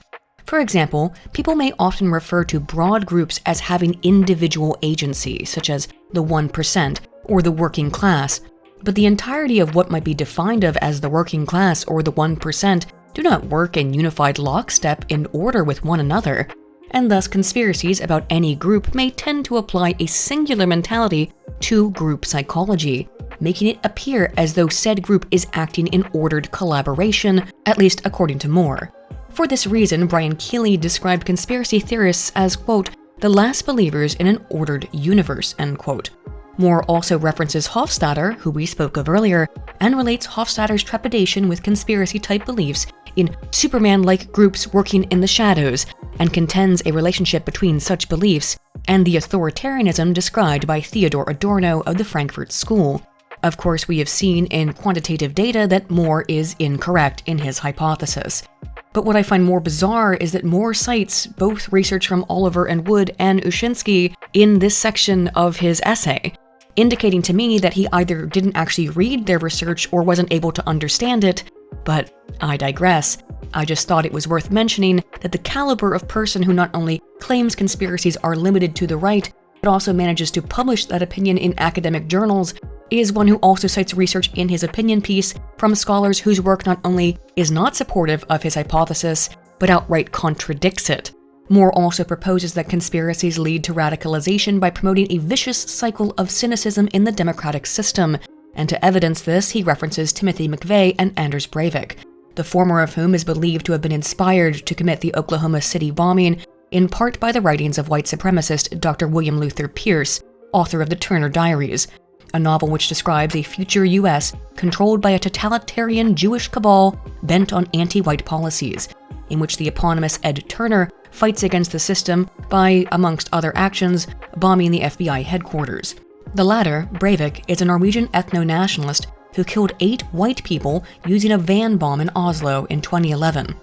For example, people may often refer to broad groups as having individual agency, such as the 1% or the working class, but the entirety of what might be defined of as the working class or the 1% do not work in unified lockstep in order with one another, and thus conspiracies about any group may tend to apply a singular mentality to group psychology, making it appear as though said group is acting in ordered collaboration, at least according to Moore. For this reason, Brian Keeley described conspiracy theorists as, quote, "the last believers in an ordered universe," end quote. Moore also references Hofstadter, who we spoke of earlier, and relates Hofstadter's trepidation with conspiracy-type beliefs in Superman-like groups working in the shadows, and contends a relationship between such beliefs and the authoritarianism described by Theodor Adorno of the Frankfurt School. Of course, we have seen in quantitative data that Moore is incorrect in his hypothesis. But what I find more bizarre is that Moore cites both research from Oliver and Wood and Ushinsky in this section of his essay, indicating to me that he either didn't actually read their research or wasn't able to understand it, but I digress. I just thought it was worth mentioning that the caliber of person who not only claims conspiracies are limited to the right, but also manages to publish that opinion in academic journals is one who also cites research in his opinion piece from scholars whose work not only is not supportive of his hypothesis, but outright contradicts it. Moore also proposes that conspiracies lead to radicalization by promoting a vicious cycle of cynicism in the democratic system, and to evidence this, he references Timothy McVeigh and Anders Breivik, the former of whom is believed to have been inspired to commit the Oklahoma City bombing, in part by the writings of white supremacist Dr. William Luther Pierce, author of the Turner Diaries, a novel which describes a future U.S. controlled by a totalitarian Jewish cabal bent on anti-white policies, in which the eponymous Ed Turner fights against the system by, amongst other actions, bombing the FBI headquarters. The latter, Breivik, is a Norwegian ethno-nationalist who killed 8 white people using a van bomb in Oslo in 2011.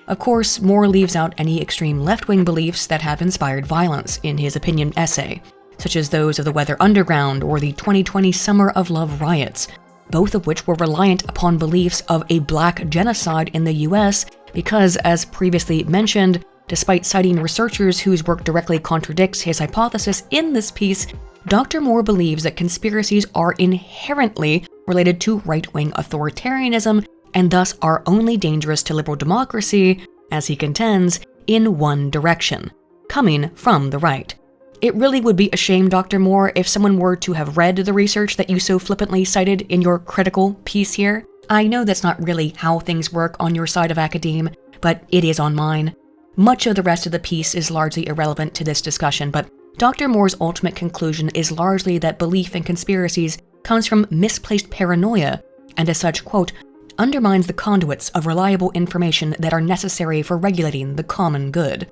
Of course, Moore leaves out any extreme left-wing beliefs that have inspired violence in his opinion essay, such as those of the Weather Underground or the 2020 Summer of Love riots, both of which were reliant upon beliefs of a black genocide in the US because, as previously mentioned, despite citing researchers whose work directly contradicts his hypothesis in this piece, Dr. Moore believes that conspiracies are inherently related to right-wing authoritarianism and thus are only dangerous to liberal democracy, as he contends, in one direction, coming from the right. It really would be a shame, Dr. Moore, if someone were to have read the research that you so flippantly cited in your critical piece here. I know that's not really how things work on your side of academe, but it is on mine. Much of the rest of the piece is largely irrelevant to this discussion, but Dr. Moore's ultimate conclusion is largely that belief in conspiracies comes from misplaced paranoia, and as such, quote, undermines the conduits of reliable information that are necessary for regulating the common good.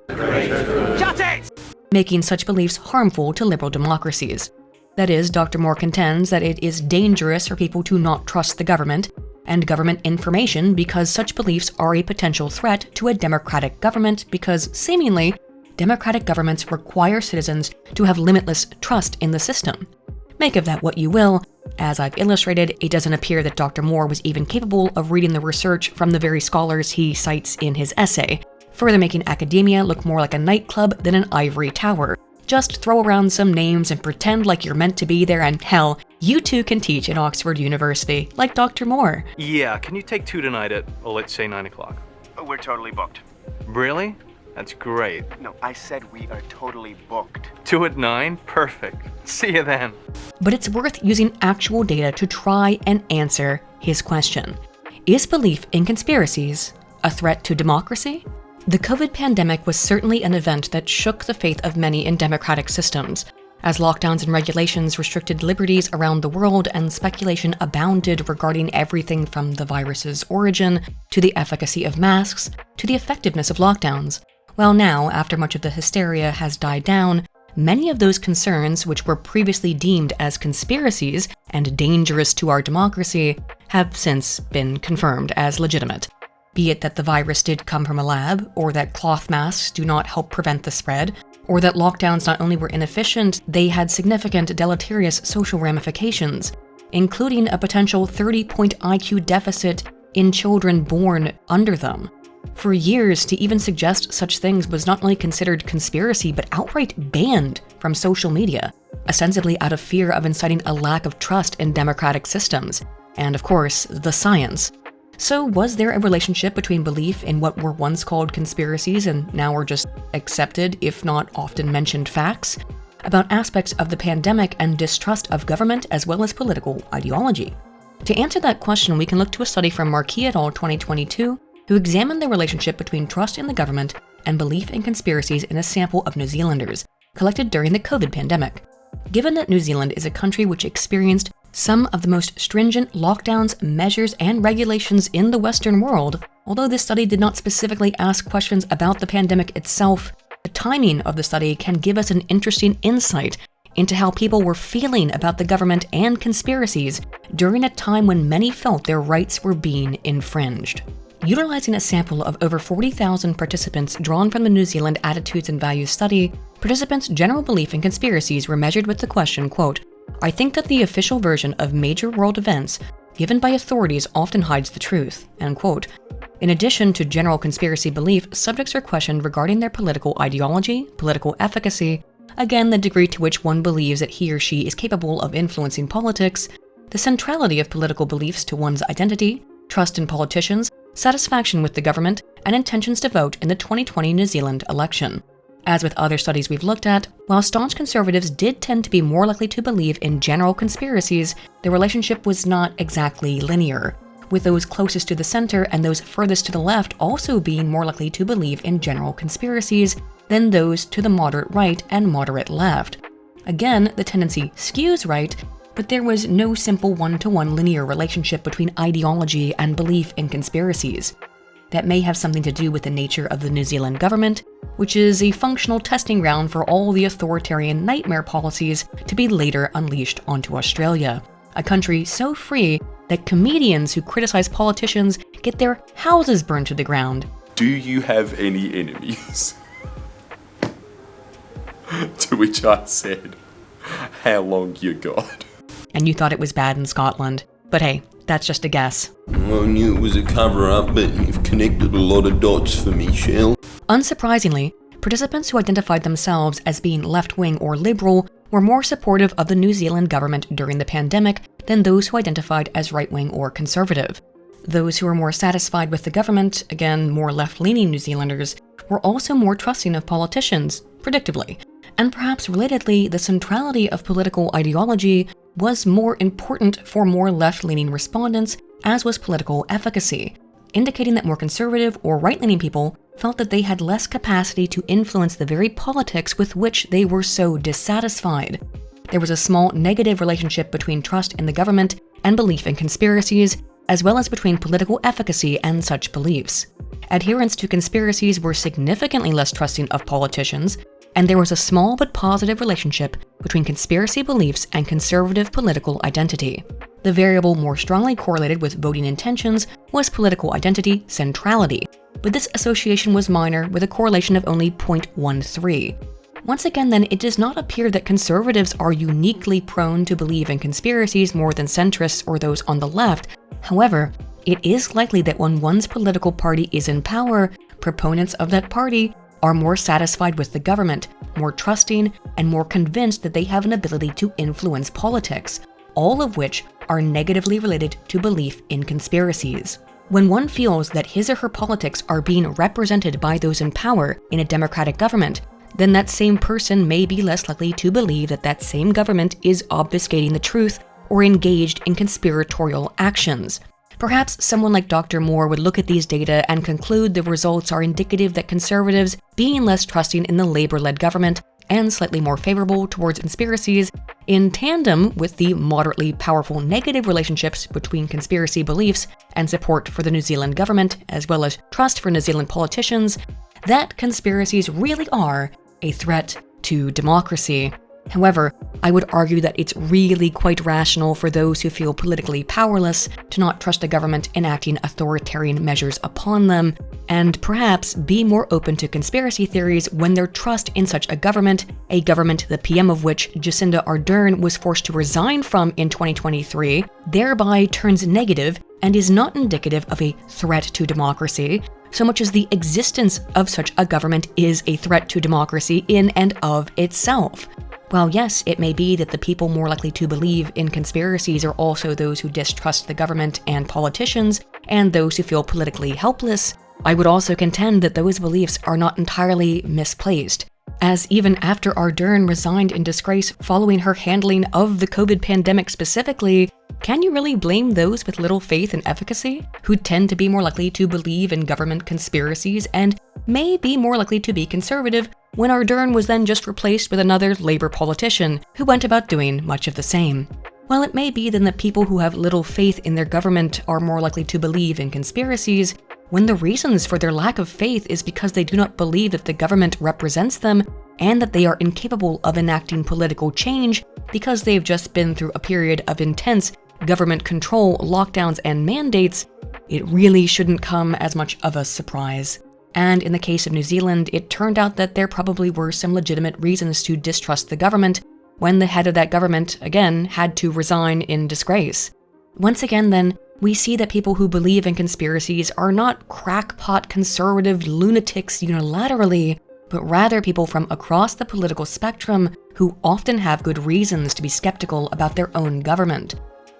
making such beliefs harmful to liberal democracies. That is, Dr. Moore contends that it is dangerous for people to not trust the government and government information because such beliefs are a potential threat to a democratic government because, seemingly, democratic governments require citizens to have limitless trust in the system. Make of that what you will. As I've illustrated, it doesn't appear that Dr. Moore was even capable of reading the research from the very scholars he cites in his essay, further making academia look more like a nightclub than an ivory tower. Just throw around some names and pretend like you're meant to be there, and hell, you too can teach at Oxford University, like Dr. Moore. Yeah, can you take 2 tonight at, let's say 9 o'clock? We're totally booked. Really? That's great. No, I said we are totally booked. 2 at 9? Perfect. See you then. But it's worth using actual data to try and answer his question. Is belief in conspiracies a threat to democracy? The COVID pandemic was certainly an event that shook the faith of many in democratic systems, as lockdowns and regulations restricted liberties around the world and speculation abounded regarding everything from the virus's origin, to the efficacy of masks, to the effectiveness of lockdowns. Well, now, after much of the hysteria has died down, many of those concerns, which were previously deemed as conspiracies and dangerous to our democracy, have since been confirmed as legitimate. Be it that the virus did come from a lab, or that cloth masks do not help prevent the spread, or that lockdowns not only were inefficient, they had significant deleterious social ramifications, including a potential 30-point IQ deficit in children born under them. For years, to even suggest such things was not only considered conspiracy, but outright banned from social media, ostensibly out of fear of inciting a lack of trust in democratic systems, and of course, the science. So was there a relationship between belief in what were once called conspiracies and now are just accepted, if not often mentioned facts, about aspects of the pandemic and distrust of government as well as political ideology? To answer that question, we can look to a study from Marquis et al. 2022, who examined the relationship between trust in the government and belief in conspiracies in a sample of New Zealanders, collected during the COVID pandemic. Given that New Zealand is a country which experienced some of the most stringent lockdowns, measures, and regulations in the Western world, although this study did not specifically ask questions about the pandemic itself, the timing of the study can give us an interesting insight into how people were feeling about the government and conspiracies during a time when many felt their rights were being infringed. Utilizing a sample of over 40,000 participants drawn from the New Zealand Attitudes and Values study, participants' general belief in conspiracies were measured with the question, quote, "I think that the official version of major world events given by authorities often hides the truth," end quote. In addition to general conspiracy belief, subjects are questioned regarding their political ideology, political efficacy, again the degree to which one believes that he or she is capable of influencing politics, the centrality of political beliefs to one's identity, trust in politicians, satisfaction with the government, and intentions to vote in the 2020 New Zealand election. As with other studies we've looked at, while staunch conservatives did tend to be more likely to believe in general conspiracies, the relationship was not exactly linear, with those closest to the center and those furthest to the left also being more likely to believe in general conspiracies than those to the moderate right and moderate left. Again, the tendency skews right, but there was no simple one-to-one linear relationship between ideology and belief in conspiracies. That may have something to do with the nature of the New Zealand government, which is a functional testing ground for all the authoritarian nightmare policies to be later unleashed onto Australia, a country so free that comedians who criticize politicians get their houses burned to the ground. Do you have any enemies? To which I said, how long you got? And you thought it was bad in Scotland. But hey, that's just a guess. I knew it was a cover-up, but you've connected a lot of dots for me, Shell. Unsurprisingly, participants who identified themselves as being left-wing or liberal were more supportive of the New Zealand government during the pandemic than those who identified as right-wing or conservative. Those who were more satisfied with the government, again more left-leaning New Zealanders, were also more trusting of politicians, predictably. And perhaps relatedly, the centrality of political ideology was more important for more left-leaning respondents, as was political efficacy, indicating that more conservative or right-leaning people felt that they had less capacity to influence the very politics with which they were so dissatisfied. There was a small negative relationship between trust in the government and belief in conspiracies, as well as between political efficacy and such beliefs. Adherents to conspiracies were significantly less trusting of politicians, and there was a small but positive relationship between conspiracy beliefs and conservative political identity. The variable more strongly correlated with voting intentions was political identity centrality, but this association was minor with a correlation of only 0.13. Once again then, it does not appear that conservatives are uniquely prone to believe in conspiracies more than centrists or those on the left. However, it is likely that when one's political party is in power, proponents of that party are more satisfied with the government, more trusting, and more convinced that they have an ability to influence politics, all of which are negatively related to belief in conspiracies. When one feels that his or her politics are being represented by those in power in a democratic government, then that same person may be less likely to believe that that same government is obfuscating the truth or engaged in conspiratorial actions. Perhaps someone like Dr. Moore would look at these data and conclude the results are indicative that conservatives, being less trusting in the Labour-led government and slightly more favorable towards conspiracies, in tandem with the moderately powerful negative relationships between conspiracy beliefs and support for the New Zealand government, as well as trust for New Zealand politicians, that conspiracies really are a threat to democracy. However, I would argue that it's really quite rational for those who feel politically powerless to not trust a government enacting authoritarian measures upon them, and perhaps be more open to conspiracy theories when their trust in such a government the PM of which, Jacinda Ardern, was forced to resign from in 2023, thereby turns negative and is not indicative of a threat to democracy, so much as the existence of such a government is a threat to democracy in and of itself. While yes, it may be that the people more likely to believe in conspiracies are also those who distrust the government and politicians, and those who feel politically helpless, I would also contend that those beliefs are not entirely misplaced, as even after Ardern resigned in disgrace following her handling of the COVID pandemic specifically, can you really blame those with little faith and efficacy, who tend to be more likely to believe in government conspiracies and may be more likely to be conservative, when Ardern was then just replaced with another Labour politician who went about doing much of the same? While it may be then that people who have little faith in their government are more likely to believe in conspiracies, when the reasons for their lack of faith is because they do not believe that the government represents them and that they are incapable of enacting political change because they've just been through a period of intense government control, lockdowns, and mandates, it really shouldn't come as much of a surprise. And in the case of New Zealand, it turned out that there probably were some legitimate reasons to distrust the government when the head of that government, again, had to resign in disgrace. Once again, then, we see that people who believe in conspiracies are not crackpot conservative lunatics unilaterally, but rather people from across the political spectrum who often have good reasons to be skeptical about their own government.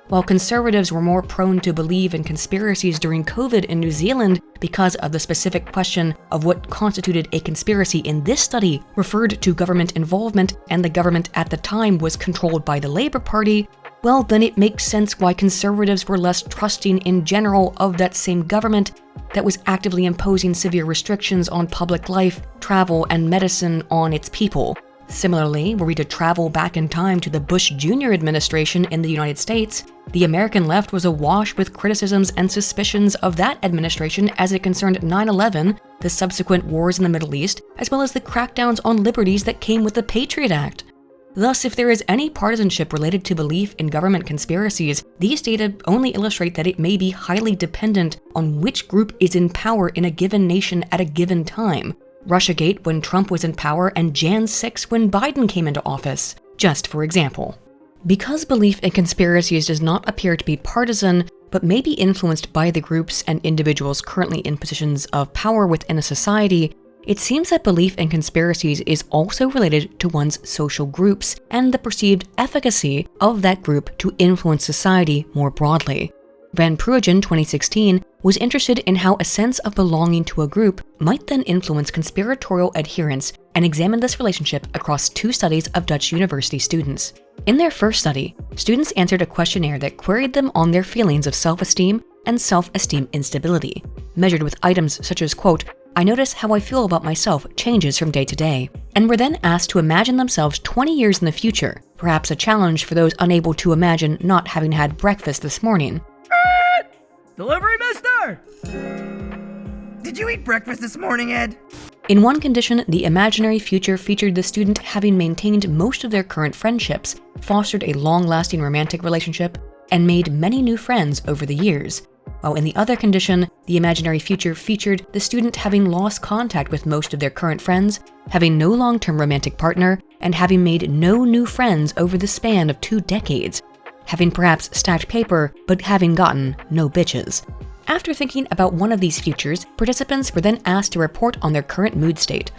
While conservatives were more prone to believe in conspiracies during COVID in New Zealand because of the specific question of what constituted a conspiracy in this study referred to government involvement, and the government at the time was controlled by the Labour Party, well, then it makes sense why conservatives were less trusting in general of that same government that was actively imposing severe restrictions on public life, travel, and medicine on its people. Similarly, were we to travel back in time to the Bush Jr. administration in the United States, the American left was awash with criticisms and suspicions of that administration as it concerned 9/11, the subsequent wars in the Middle East, as well as the crackdowns on liberties that came with the Patriot Act. Thus, if there is any partisanship related to belief in government conspiracies, these data only illustrate that it may be highly dependent on which group is in power in a given nation at a given time. Russiagate when Trump was in power, and Jan 6 when Biden came into office, just for example. Because belief in conspiracies does not appear to be partisan, but may be influenced by the groups and individuals currently in positions of power within a society, it seems that belief in conspiracies is also related to one's social groups and the perceived efficacy of that group to influence society more broadly. Van Pruijen, 2016, was interested in how a sense of belonging to a group might then influence conspiratorial adherence, and examined this relationship across 2 studies of Dutch university students. In their first study, students answered a questionnaire that queried them on their feelings of self-esteem and self-esteem instability, measured with items such as, quote, "I notice how I feel about myself changes from day to day," and were then asked to imagine themselves 20 years in the future, perhaps a challenge for those unable to imagine not having had breakfast this morning. Delivery, mister! Did you eat breakfast this morning, Ed? In one condition, the imaginary future featured the student having maintained most of their current friendships, fostered a long-lasting romantic relationship, and made many new friends over the years. While in the other condition, the imaginary future featured the student having lost contact with most of their current friends, having no long-term romantic partner, and having made no new friends over the span of 2 decades, having perhaps stacked paper, but having gotten no bitches. After thinking about one of these futures, participants were then asked to report on their current mood state.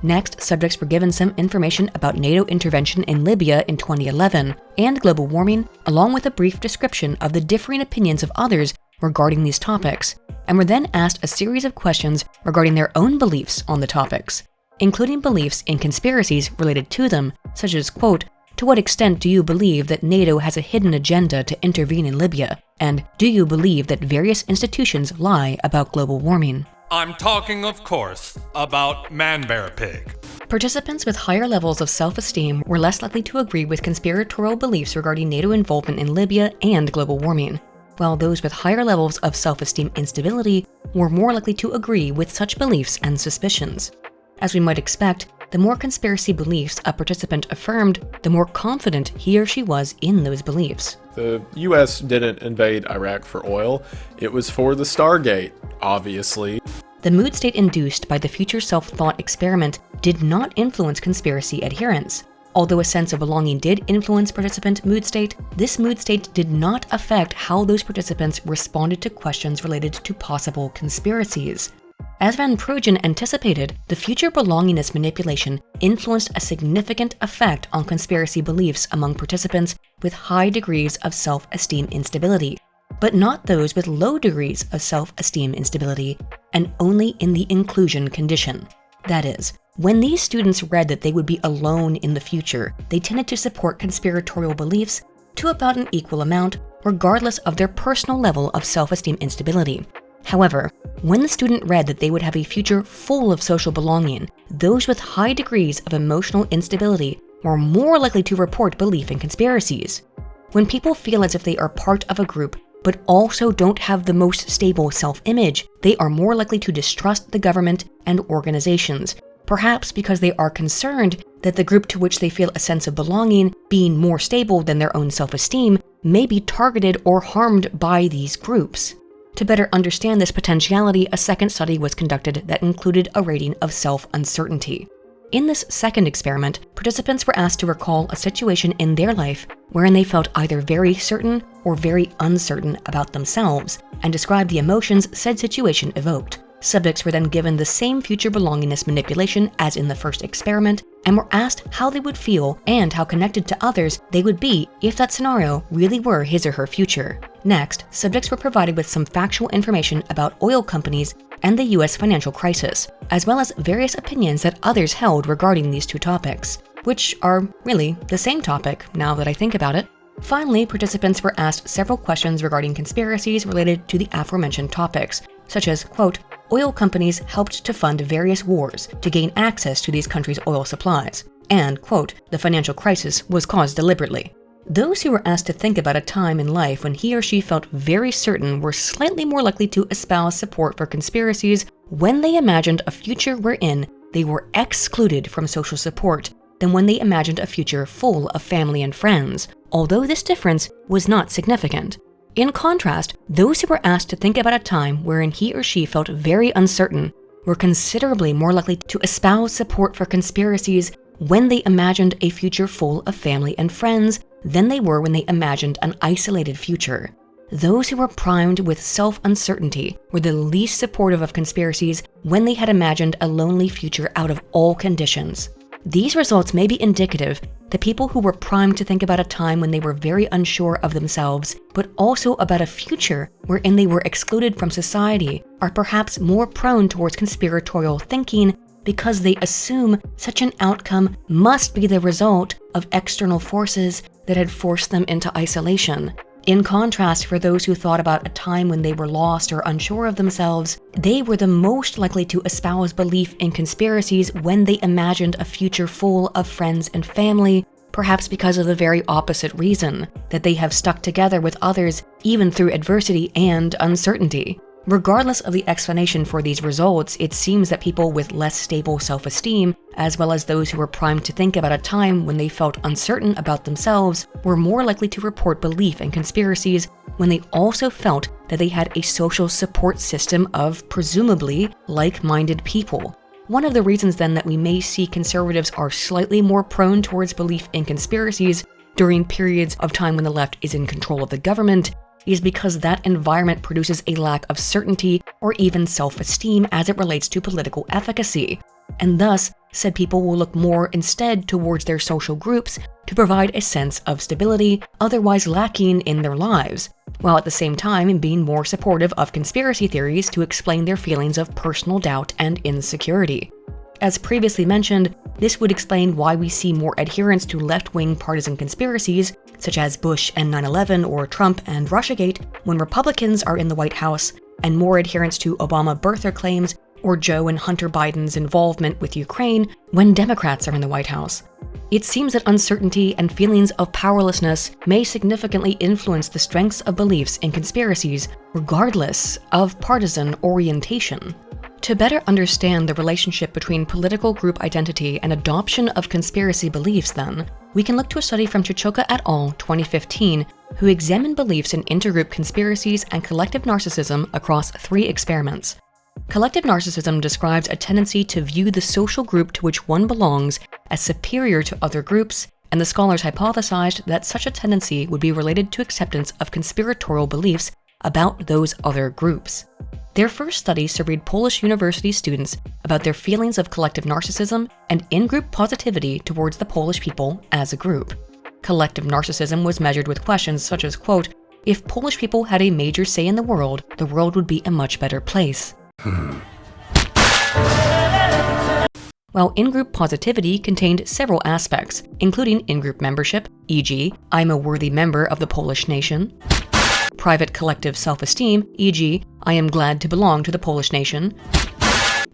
Next, subjects were given some information about NATO intervention in Libya in 2011 and global warming, along with a brief description of the differing opinions of others regarding these topics, and were then asked a series of questions regarding their own beliefs on the topics, including beliefs in conspiracies related to them, such as, quote, "To what extent do you believe that NATO has a hidden agenda to intervene in Libya? And do you believe that various institutions lie about global warming?" I'm talking, of course, about Man-Bear-Pig. Participants with higher levels of self-esteem were less likely to agree with conspiratorial beliefs regarding NATO involvement in Libya and global warming, while those with higher levels of self-esteem instability were more likely to agree with such beliefs and suspicions. As we might expect, the more conspiracy beliefs a participant affirmed, the more confident he or she was in those beliefs. The US didn't invade Iraq for oil. It was for the Stargate, obviously. The mood state induced by the future self-thought experiment did not influence conspiracy adherence. Although a sense of belonging did influence participant mood state, this mood state did not affect how those participants responded to questions related to possible conspiracies. As Van Progen anticipated, the future belongingness manipulation influenced a significant effect on conspiracy beliefs among participants with high degrees of self-esteem instability, but not those with low degrees of self-esteem instability, and only in the inclusion condition. That is, when these students read that they would be alone in the future, they tended to support conspiratorial beliefs to about an equal amount, regardless of their personal level of self-esteem instability. However, when the student read that they would have a future full of social belonging, those with high degrees of emotional instability were more likely to report belief in conspiracies. When people feel as if they are part of a group, but also don't have the most stable self-image, they are more likely to distrust the government and organizations, perhaps because they are concerned that the group to which they feel a sense of belonging, being more stable than their own self-esteem, may be targeted or harmed by these groups. To better understand this potentiality, a second study was conducted that included a rating of self-uncertainty. In this second experiment, participants were asked to recall a situation in their life wherein they felt either very certain or very uncertain about themselves, and describe the emotions said situation evoked. Subjects were then given the same future belongingness manipulation as in the first experiment, and were asked how they would feel and how connected to others they would be if that scenario really were his or her future. Next, subjects were provided with some factual information about oil companies and the US financial crisis, as well as various opinions that others held regarding these two topics, which are really the same topic now that I think about it. Finally, participants were asked several questions regarding conspiracies related to the aforementioned topics, such as, quote, "Oil companies helped to fund various wars to gain access to these countries' oil supplies," and, quote, "The financial crisis was caused deliberately." Those who were asked to think about a time in life when he or she felt very certain were slightly more likely to espouse support for conspiracies when they imagined a future wherein they were excluded from social support than when they imagined a future full of family and friends, although this difference was not significant. In contrast, those who were asked to think about a time wherein he or she felt very uncertain were considerably more likely to espouse support for conspiracies when they imagined a future full of family and friends than they were when they imagined an isolated future. Those who were primed with self-uncertainty were the least supportive of conspiracies when they had imagined a lonely future out of all conditions. These results may be indicative that people who were primed to think about a time when they were very unsure of themselves, but also about a future wherein they were excluded from society, are perhaps more prone towards conspiratorial thinking because they assume such an outcome must be the result of external forces that had forced them into isolation. In contrast, for those who thought about a time when they were lost or unsure of themselves, they were the most likely to espouse belief in conspiracies when they imagined a future full of friends and family, perhaps because of the very opposite reason, that they have stuck together with others even through adversity and uncertainty. Regardless of the explanation for these results, it seems that people with less stable self-esteem, as well as those who were primed to think about a time when they felt uncertain about themselves, were more likely to report belief in conspiracies when they also felt that they had a social support system of, presumably, like-minded people. One of the reasons then that we may see conservatives are slightly more prone towards belief in conspiracies during periods of time when the left is in control of the government is because that environment produces a lack of certainty or even self-esteem as it relates to political efficacy. And thus, said people will look more instead towards their social groups to provide a sense of stability otherwise lacking in their lives, while at the same time being more supportive of conspiracy theories to explain their feelings of personal doubt and insecurity. As previously mentioned, this would explain why we see more adherence to left-wing partisan conspiracies, such as Bush and 9/11 or Trump and Russiagate, when Republicans are in the White House, and more adherence to Obama birther claims or Joe and Hunter Biden's involvement with Ukraine when Democrats are in the White House. It seems that uncertainty and feelings of powerlessness may significantly influence the strengths of beliefs in conspiracies, regardless of partisan orientation. To better understand the relationship between political group identity and adoption of conspiracy beliefs, then, we can look to a study from Chichoka et al. 2015, who examined beliefs in intergroup conspiracies and collective narcissism across 3 experiments. Collective narcissism describes a tendency to view the social group to which one belongs as superior to other groups, and the scholars hypothesized that such a tendency would be related to acceptance of conspiratorial beliefs about those other groups. Their first study surveyed Polish university students about their feelings of collective narcissism and in-group positivity towards the Polish people as a group. Collective narcissism was measured with questions such as, quote, "If Polish people had a major say in the world would be a much better place." While in-group positivity contained several aspects, including in-group membership, e.g., I'm a worthy member of the Polish nation, private collective self-esteem, e.g., I am glad to belong to the Polish nation,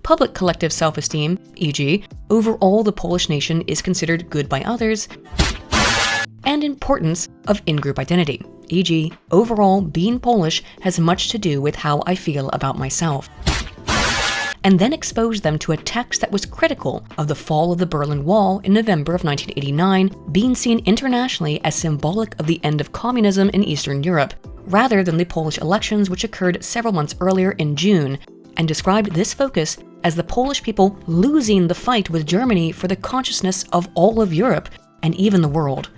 public collective self-esteem, e.g., overall the Polish nation is considered good by others, and importance of in-group identity, e.g., overall being Polish has much to do with how I feel about myself. And then exposed them to a text that was critical of the fall of the Berlin Wall in November of 1989, being seen internationally as symbolic of the end of communism in Eastern Europe, rather than the Polish elections which occurred several months earlier in June, and described this focus as the Polish people losing the fight with Germany for the consciousness of all of Europe and even the world.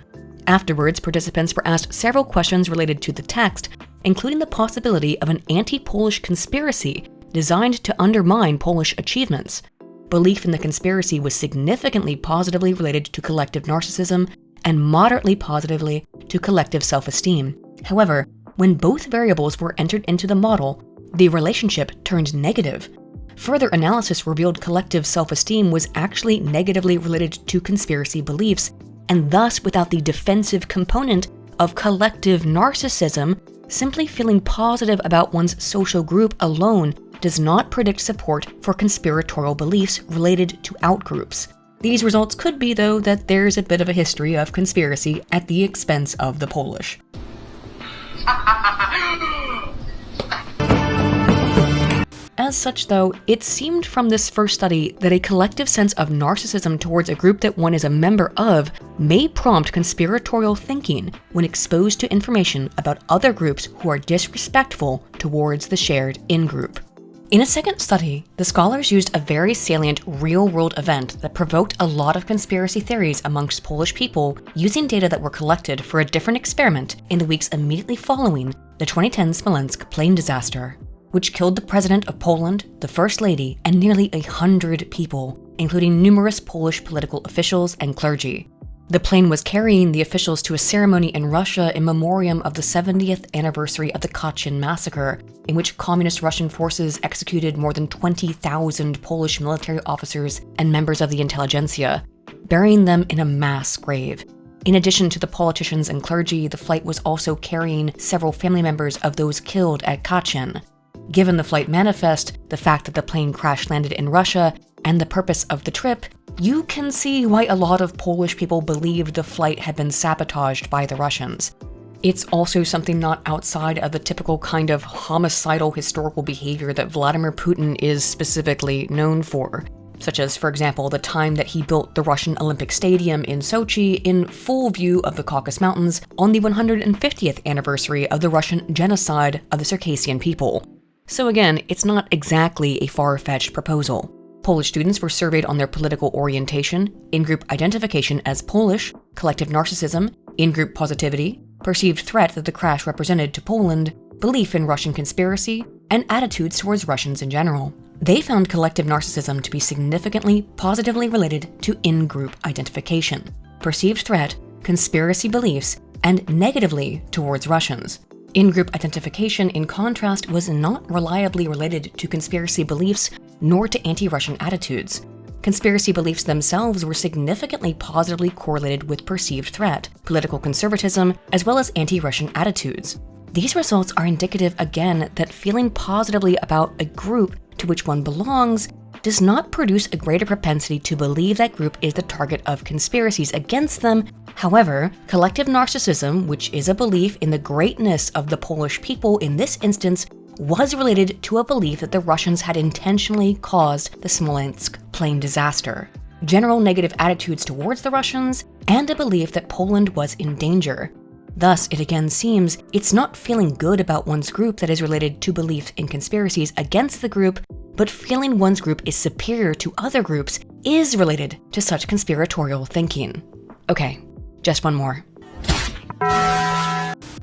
Afterwards, participants were asked several questions related to the text, including the possibility of an anti-Polish conspiracy designed to undermine Polish achievements. Belief in the conspiracy was significantly positively related to collective narcissism and moderately positively to collective self-esteem. However, when both variables were entered into the model, the relationship turned negative. Further analysis revealed collective self-esteem was actually negatively related to conspiracy beliefs, and thus without the defensive component of collective narcissism, simply feeling positive about one's social group alone does not predict support for conspiratorial beliefs related to outgroups. These results could be, though, that there's a bit of a history of conspiracy at the expense of the Polish. As such, though, it seemed from this first study that a collective sense of narcissism towards a group that one is a member of may prompt conspiratorial thinking when exposed to information about other groups who are disrespectful towards the shared in-group. In a second study, the scholars used a very salient real-world event that provoked a lot of conspiracy theories amongst Polish people using data that were collected for a different experiment in the weeks immediately following the 2010 Smolensk plane disaster, which killed the President of Poland, the First Lady, and nearly 100 people, including numerous Polish political officials and clergy. The plane was carrying the officials to a ceremony in Russia in memoriam of the 70th anniversary of the Katyn massacre, in which communist Russian forces executed more than 20,000 Polish military officers and members of the intelligentsia, burying them in a mass grave. In addition to the politicians and clergy, the flight was also carrying several family members of those killed at Katyn. Given the flight manifest, the fact that the plane crash-landed in Russia, and the purpose of the trip, you can see why a lot of Polish people believed the flight had been sabotaged by the Russians. It's also something not outside of the typical kind of homicidal historical behavior that Vladimir Putin is specifically known for, such as, for example, the time that he built the Russian Olympic Stadium in Sochi in full view of the Caucasus Mountains on the 150th anniversary of the Russian genocide of the Circassian people. So again, it's not exactly a far-fetched proposal. Polish students were surveyed on their political orientation, in-group identification as Polish, collective narcissism, in-group positivity, perceived threat that the crash represented to Poland, belief in Russian conspiracy, and attitudes towards Russians in general. They found collective narcissism to be significantly positively related to in-group identification, perceived threat, conspiracy beliefs, and negatively towards Russians. In-group identification, in contrast, was not reliably related to conspiracy beliefs nor to anti-Russian attitudes. Conspiracy beliefs themselves were significantly positively correlated with perceived threat, political conservatism, as well as anti-Russian attitudes. These results are indicative, again, that feeling positively about a group to which one belongs does not produce a greater propensity to believe that group is the target of conspiracies against them. However, collective narcissism, which is a belief in the greatness of the Polish people in this instance, was related to a belief that the Russians had intentionally caused the Smolensk plane disaster, general negative attitudes towards the Russians, and a belief that Poland was in danger. Thus, it again seems it's not feeling good about one's group that is related to belief in conspiracies against the group, but feeling one's group is superior to other groups is related to such conspiratorial thinking. Okay, just one more.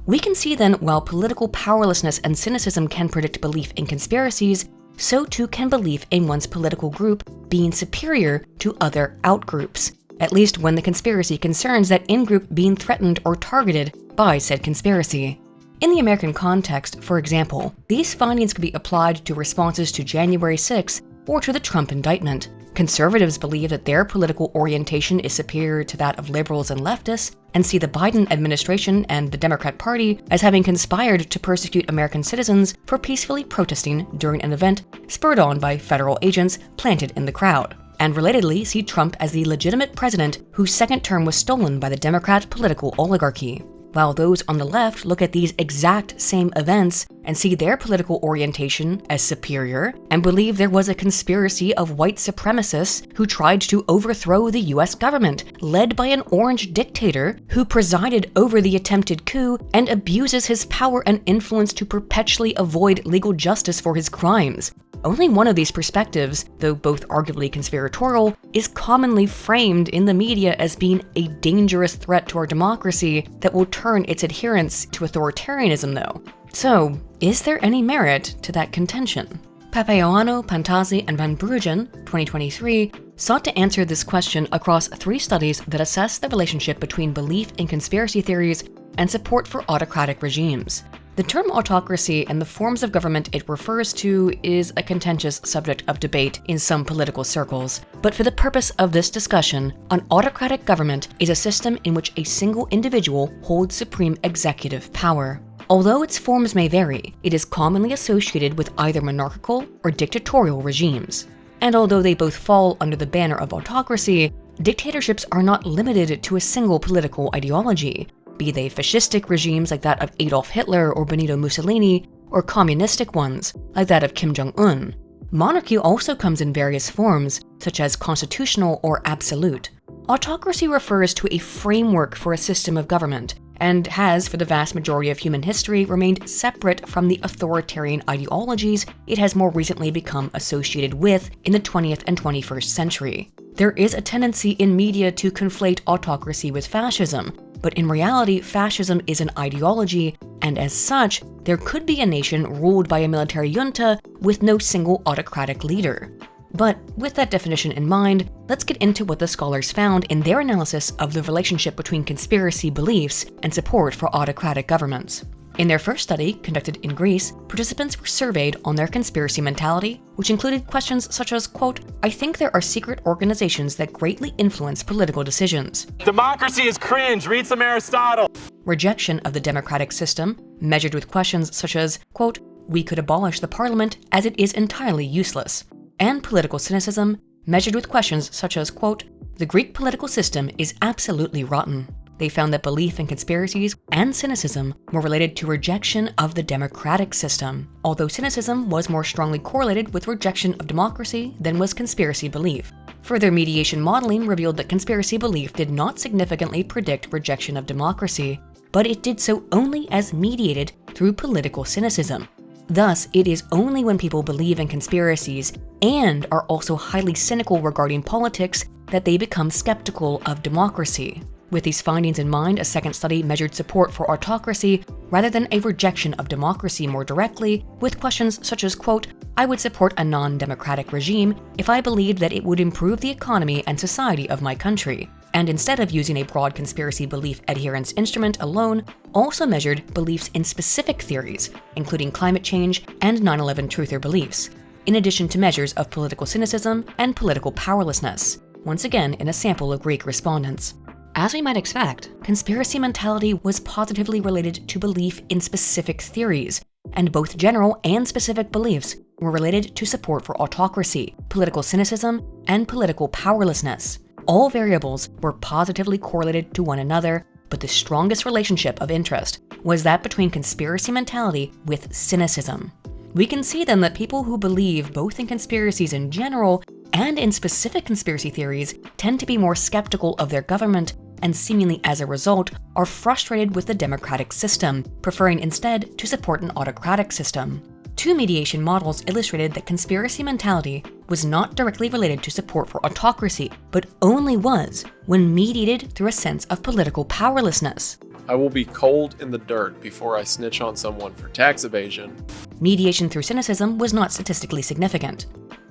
We can see then, while political powerlessness and cynicism can predict belief in conspiracies, so too can belief in one's political group being superior to other outgroups, at least when the conspiracy concerns that in-group being threatened or targeted by said conspiracy. In the American context, for example, these findings could be applied to responses to January 6th or to the Trump indictment. Conservatives believe that their political orientation is superior to that of liberals and leftists, and see the Biden administration and the Democrat Party as having conspired to persecute American citizens for peacefully protesting during an event spurred on by federal agents planted in the crowd, and relatedly see Trump as the legitimate president whose second term was stolen by the Democrat political oligarchy. While those on the left look at these exact same events and see their political orientation as superior and believe there was a conspiracy of white supremacists who tried to overthrow the US government, led by an orange dictator who presided over the attempted coup and abuses his power and influence to perpetually avoid legal justice for his crimes. Only one of these perspectives, though both arguably conspiratorial, is commonly framed in the media as being a dangerous threat to our democracy that will turn its adherents to authoritarianism, though. So, is there any merit to that contention? Papaioannou, Pantazzi, and Van Bruggen, 2023, sought to answer this question across 3 studies that assess the relationship between belief in conspiracy theories and support for autocratic regimes. The term autocracy and the forms of government it refers to is a contentious subject of debate in some political circles, but for the purpose of this discussion, an autocratic government is a system in which a single individual holds supreme executive power. Although its forms may vary, it is commonly associated with either monarchical or dictatorial regimes. And although they both fall under the banner of autocracy, dictatorships are not limited to a single political ideology, be they fascistic regimes like that of Adolf Hitler or Benito Mussolini, or communistic ones like that of Kim Jong-un. Monarchy also comes in various forms, such as constitutional or absolute. Autocracy refers to a framework for a system of government, and has, for the vast majority of human history, remained separate from the authoritarian ideologies it has more recently become associated with in the 20th and 21st century. There is a tendency in media to conflate autocracy with fascism, but in reality, fascism is an ideology, and as such, there could be a nation ruled by a military junta with no single autocratic leader. But with that definition in mind, let's get into what the scholars found in their analysis of the relationship between conspiracy beliefs and support for autocratic governments. In their first study, conducted in Greece, participants were surveyed on their conspiracy mentality, which included questions such as, quote, "I think there are secret organizations that greatly influence political decisions." Democracy is cringe, read some Aristotle. Rejection of the democratic system, measured with questions such as, quote, "We could abolish the parliament as it is entirely useless." And political cynicism, measured with questions such as, quote, "The Greek political system is absolutely rotten." they found that belief in conspiracies and cynicism were related to rejection of the democratic system, although cynicism was more strongly correlated with rejection of democracy than was conspiracy belief. Further mediation modeling revealed that conspiracy belief did not significantly predict rejection of democracy, but it did so only as mediated through political cynicism. Thus, it is only when people believe in conspiracies and are also highly cynical regarding politics that they become skeptical of democracy. With these findings in mind, a second study measured support for autocracy rather than a rejection of democracy more directly, with questions such as, quote, "I would support a non-democratic regime if I believed that it would improve the economy and society of my country," and instead of using a broad conspiracy belief adherence instrument alone, also measured beliefs in specific theories, including climate change and 9/11 truther beliefs, in addition to measures of political cynicism and political powerlessness, once again in a sample of Greek respondents. As we might expect, conspiracy mentality was positively related to belief in specific theories, and both general and specific beliefs were related to support for autocracy, political cynicism, and political powerlessness. All variables were positively correlated to one another, but the strongest relationship of interest was that between conspiracy mentality with cynicism. We can see then that people who believe both in conspiracies in general and in specific conspiracy theories tend to be more skeptical of their government, and seemingly as a result are frustrated with the democratic system, preferring instead to support an autocratic system. Two mediation models illustrated that conspiracy mentality was not directly related to support for autocracy, but only was when mediated through a sense of political powerlessness. I will be cold in the dirt before I snitch on someone for tax evasion. Mediation through cynicism was not statistically significant.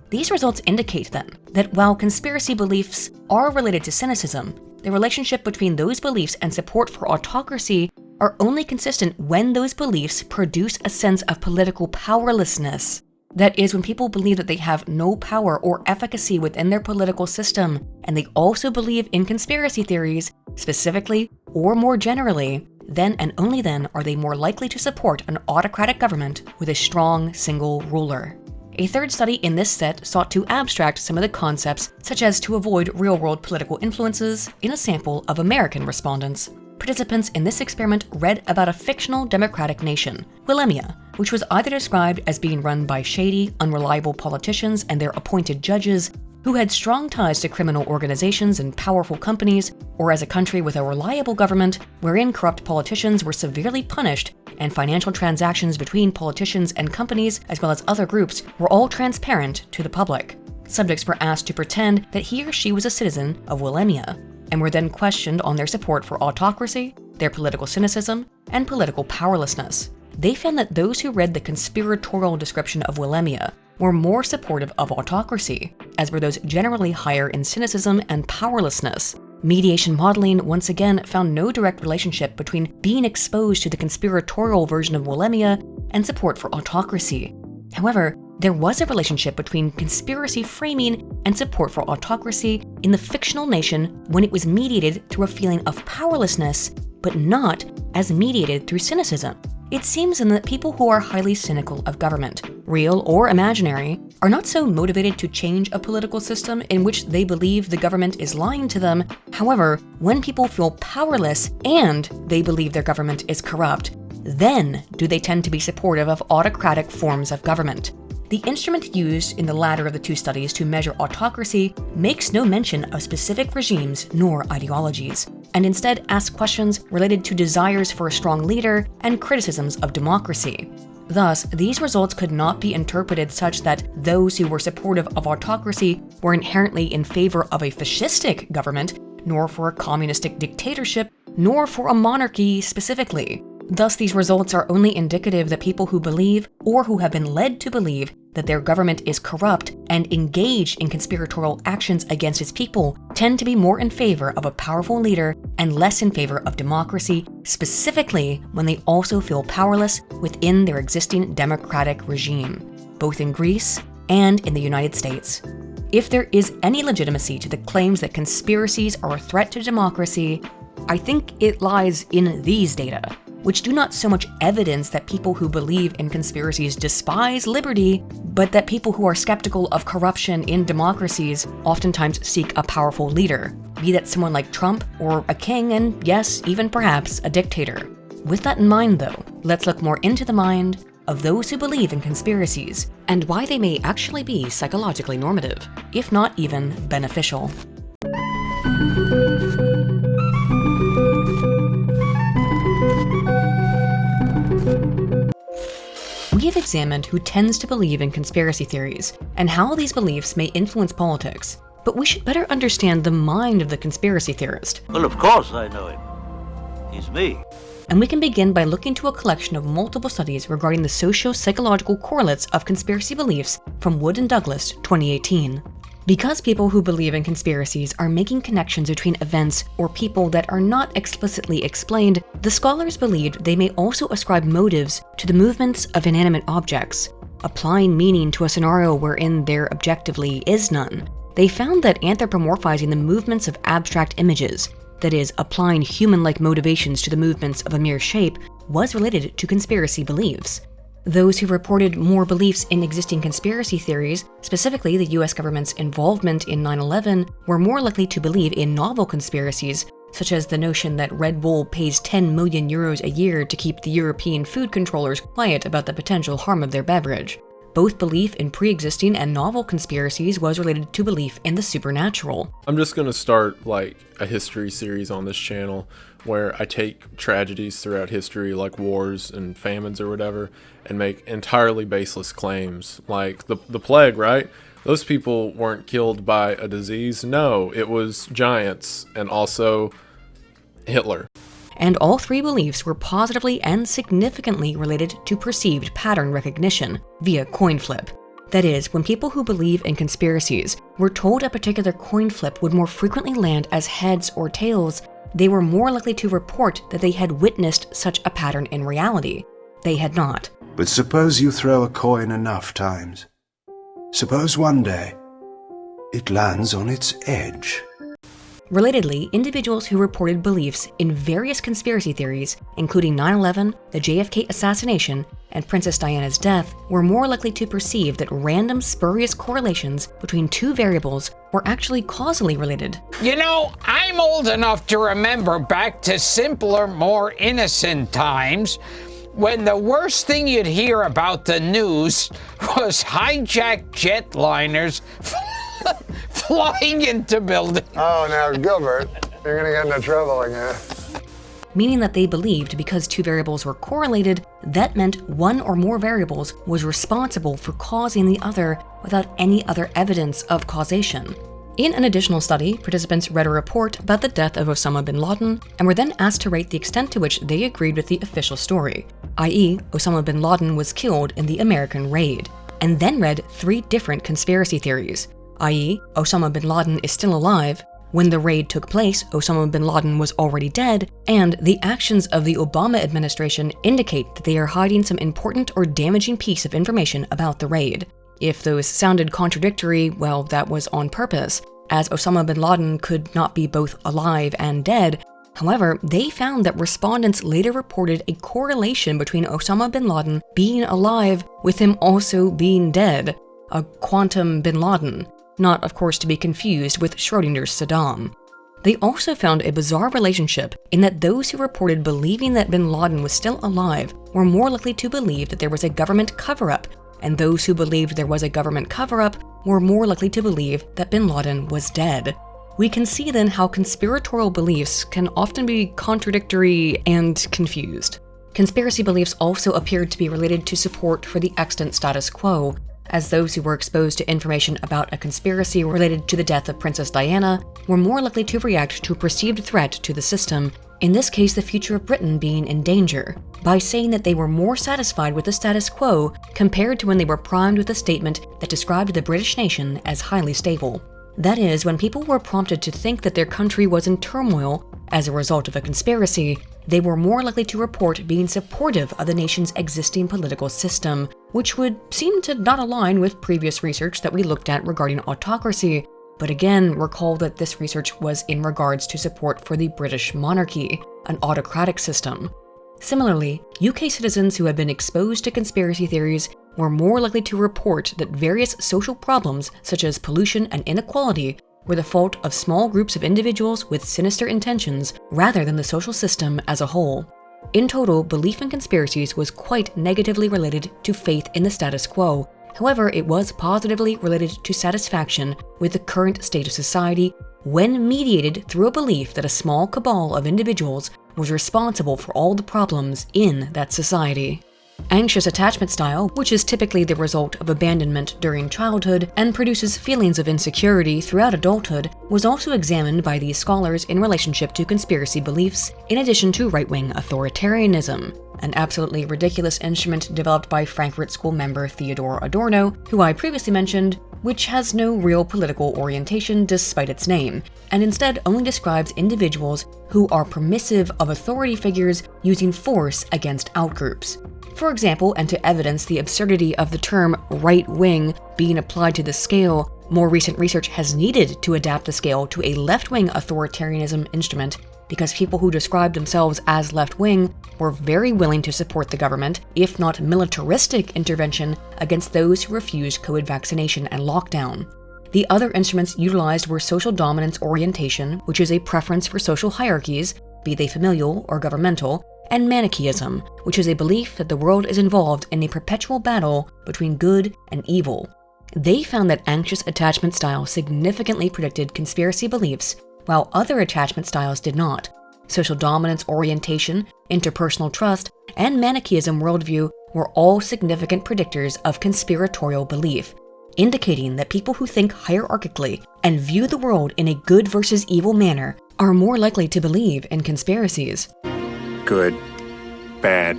These results indicate then that while conspiracy beliefs are related to cynicism, the relationship between those beliefs and support for autocracy are only consistent when those beliefs produce a sense of political powerlessness. That is, when people believe that they have no power or efficacy within their political system, and they also believe in conspiracy theories, specifically or more generally, then and only then are they more likely to support an autocratic government with a strong single ruler. A third study in this set sought to abstract some of the concepts, such as to avoid real-world political influences, in a sample of American respondents. Participants in this experiment read about a fictional democratic nation, Willemia, which was either described as being run by shady, unreliable politicians and their appointed judges who had strong ties to criminal organizations and powerful companies, or as a country with a reliable government wherein corrupt politicians were severely punished and financial transactions between politicians and companies, as well as other groups, were all transparent to the public. Subjects were asked to pretend that he or she was a citizen of Willemia, and were then questioned on their support for autocracy, their political cynicism, and political powerlessness. They found that those who read the conspiratorial description of Willemia were more supportive of autocracy, as were those generally higher in cynicism and powerlessness. Mediation modeling once again found no direct relationship between being exposed to the conspiratorial version of Willemia and support for autocracy. However, there was a relationship between conspiracy framing and support for autocracy in the fictional nation when it was mediated through a feeling of powerlessness, but not as mediated through cynicism. It seems then that people who are highly cynical of government, real or imaginary, are not so motivated to change a political system in which they believe the government is lying to them. However, when people feel powerless and they believe their government is corrupt, then do they tend to be supportive of autocratic forms of government. The instrument used in the latter of the two studies to measure autocracy makes no mention of specific regimes nor ideologies, and instead asks questions related to desires for a strong leader and criticisms of democracy. Thus, these results could not be interpreted such that those who were supportive of autocracy were inherently in favor of a fascistic government, nor for a communistic dictatorship, nor for a monarchy specifically. Thus, these results are only indicative that people who believe, or who have been led to believe, that their government is corrupt and engaged in conspiratorial actions against its people tend to be more in favor of a powerful leader and less in favor of democracy, specifically when they also feel powerless within their existing democratic regime, both in Greece and in the United States. If there is any legitimacy to the claims that conspiracies are a threat to democracy, I think it lies in these data, which do not so much evidence that people who believe in conspiracies despise liberty, but that people who are skeptical of corruption in democracies oftentimes seek a powerful leader. be that someone like Trump, or a king, and yes, even perhaps a dictator. With that in mind though, let's look more into the mind of those who believe in conspiracies, and why they may actually be psychologically normative, if not even beneficial. We have examined who tends to believe in conspiracy theories, and how these beliefs may influence politics, but we should better understand the mind of the conspiracy theorist. Well, of course I know him. He's me. And we can begin by looking to a collection of multiple studies regarding the socio-psychological correlates of conspiracy beliefs from Wood and Douglas, 2018. Because people who believe in conspiracies are making connections between events or people that are not explicitly explained, the scholars believed they may also ascribe motives to the movements of inanimate objects, applying meaning to a scenario wherein there objectively is none. They found that anthropomorphizing the movements of abstract images, that is, applying human-like motivations to the movements of a mere shape, was related to conspiracy beliefs. Those who reported more beliefs in existing conspiracy theories, specifically the US government's involvement in 9/11, were more likely to believe in novel conspiracies, such as the notion that Red Bull pays 10 million euros a year to keep the European food controllers quiet about the potential harm of their beverage. Both belief in pre-existing and novel conspiracies was related to belief in the supernatural. I'm just going to start like a history series on this channel where I take tragedies throughout history like wars and famines or whatever and make entirely baseless claims. Like the plague, right? Those people weren't killed by a disease. No, it was giants and also Hitler. And all three beliefs were positively and significantly related to perceived pattern recognition via coin flip. That is, when people who believe in conspiracies were told a particular coin flip would more frequently land as heads or tails, they were more likely to report that they had witnessed such a pattern in reality. They had not. But suppose you throw a coin enough times. Suppose one day it lands on its edge. Relatedly, individuals who reported beliefs in various conspiracy theories, including 9/11, the JFK assassination, and Princess Diana's death, were more likely to perceive that random spurious correlations between two variables were actually causally related. You know, I'm old enough to remember back to simpler, more innocent times when the worst thing you'd hear about the news was hijacked jetliners flying into buildings. Oh, now, Gilbert, you're gonna get into trouble again. Meaning that they believed because two variables were correlated, that meant one or more variables was responsible for causing the other without any other evidence of causation. In an additional study, participants read a report about the death of Osama bin Laden and were then asked to rate the extent to which they agreed with the official story, i.e., Osama bin Laden was killed in the American raid, and then read 3 different conspiracy theories, i.e., Osama bin Laden is still alive, when the raid took place, Osama bin Laden was already dead, and the actions of the Obama administration indicate that they are hiding some important or damaging piece of information about the raid. If those sounded contradictory, well, that was on purpose, as Osama bin Laden could not be both alive and dead. However, they found that respondents later reported a correlation between Osama bin Laden being alive with him also being dead, a quantum bin Laden. Not, of course, to be confused with Schrodinger's Saddam. They also found a bizarre relationship in that those who reported believing that bin Laden was still alive were more likely to believe that there was a government cover-up, and those who believed there was a government cover-up were more likely to believe that bin Laden was dead. We can see then how conspiratorial beliefs can often be contradictory and confused. Conspiracy beliefs also appeared to be related to support for the extant status quo, as those who were exposed to information about a conspiracy related to the death of Princess Diana were more likely to react to a perceived threat to the system, in this case the future of Britain being in danger, by saying that they were more satisfied with the status quo compared to when they were primed with a statement that described the British nation as highly stable. That is, when people were prompted to think that their country was in turmoil as a result of a conspiracy, they were more likely to report being supportive of the nation's existing political system, which would seem to not align with previous research that we looked at regarding autocracy. But again, recall that this research was in regards to support for the British monarchy, an autocratic system. Similarly, UK citizens who had been exposed to conspiracy theories were more likely to report that various social problems, such as pollution and inequality, were the fault of small groups of individuals with sinister intentions rather than the social system as a whole. In total, belief in conspiracies was quite negatively related to faith in the status quo. However, it was positively related to satisfaction with the current state of society when mediated through a belief that a small cabal of individuals was responsible for all the problems in that society. Anxious attachment style, which is typically the result of abandonment during childhood and produces feelings of insecurity throughout adulthood, was also examined by these scholars in relationship to conspiracy beliefs, in addition to right-wing authoritarianism, an absolutely ridiculous instrument developed by Frankfurt School member Theodor Adorno, who I previously mentioned, which has no real political orientation despite its name, and instead only describes individuals who are permissive of authority figures using force against outgroups. For example, and to evidence the absurdity of the term right-wing being applied to the scale, more recent research has needed to adapt the scale to a left-wing authoritarianism instrument because people who described themselves as left-wing were very willing to support the government, if not militaristic intervention, against those who refused COVID vaccination and lockdown. The other instruments utilized were social dominance orientation, which is a preference for social hierarchies, be they familial or governmental, and Manichaeism, which is a belief that the world is involved in a perpetual battle between good and evil. They found that anxious attachment style significantly predicted conspiracy beliefs, while other attachment styles did not. Social dominance orientation, interpersonal trust, and Manichaeism worldview were all significant predictors of conspiratorial belief, indicating that people who think hierarchically and view the world in a good versus evil manner are more likely to believe in conspiracies. Good, bad,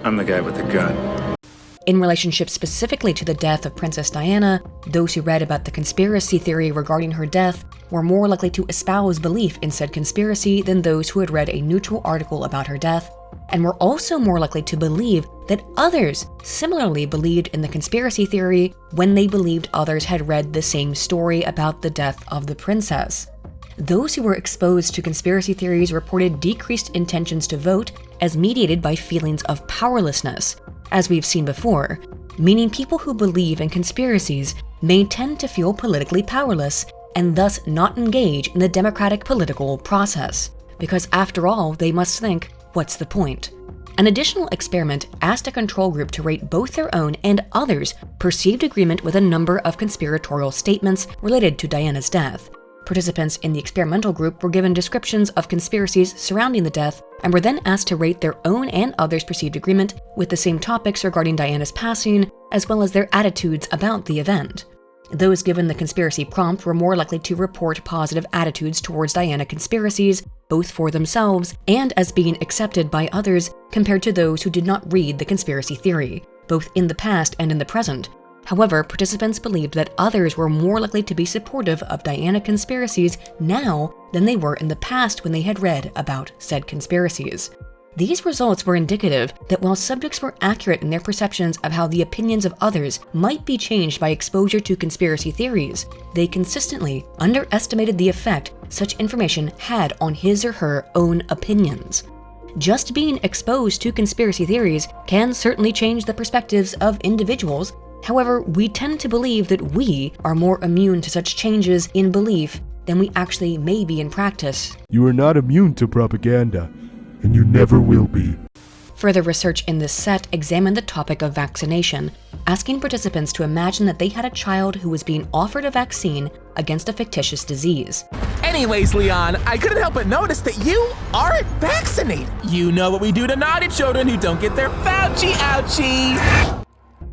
I'm the guy with the gun. In relationship specifically to the death of Princess Diana, those who read about the conspiracy theory regarding her death were more likely to espouse belief in said conspiracy than those who had read a neutral article about her death, and were also more likely to believe that others similarly believed in the conspiracy theory when they believed others had read the same story about the death of the princess. Those who were exposed to conspiracy theories reported decreased intentions to vote as mediated by feelings of powerlessness, as we've seen before, meaning people who believe in conspiracies may tend to feel politically powerless and thus not engage in the democratic political process, because after all, they must think, what's the point? An additional experiment asked a control group to rate both their own and others' perceived agreement with a number of conspiratorial statements related to Diana's death. Participants in the experimental group were given descriptions of conspiracies surrounding the death and were then asked to rate their own and others' perceived agreement with the same topics regarding Diana's passing, as well as their attitudes about the event. Those given the conspiracy prompt were more likely to report positive attitudes towards Diana conspiracies, both for themselves and as being accepted by others, compared to those who did not read the conspiracy theory, both in the past and in the present. However, participants believed that others were more likely to be supportive of Diana conspiracies now than they were in the past when they had read about said conspiracies. These results were indicative that while subjects were accurate in their perceptions of how the opinions of others might be changed by exposure to conspiracy theories, they consistently underestimated the effect such information had on his or her own opinions. Just being exposed to conspiracy theories can certainly change the perspectives of individuals. However, we tend to believe that we are more immune to such changes in belief than we actually may be in practice. You are not immune to propaganda, and you never will be. Further research in this set examined the topic of vaccination, asking participants to imagine that they had a child who was being offered a vaccine against a fictitious disease. Anyways, Leon, I couldn't help but notice that you aren't vaccinated. You know what we do to naughty children who don't get their Fauci ouchie.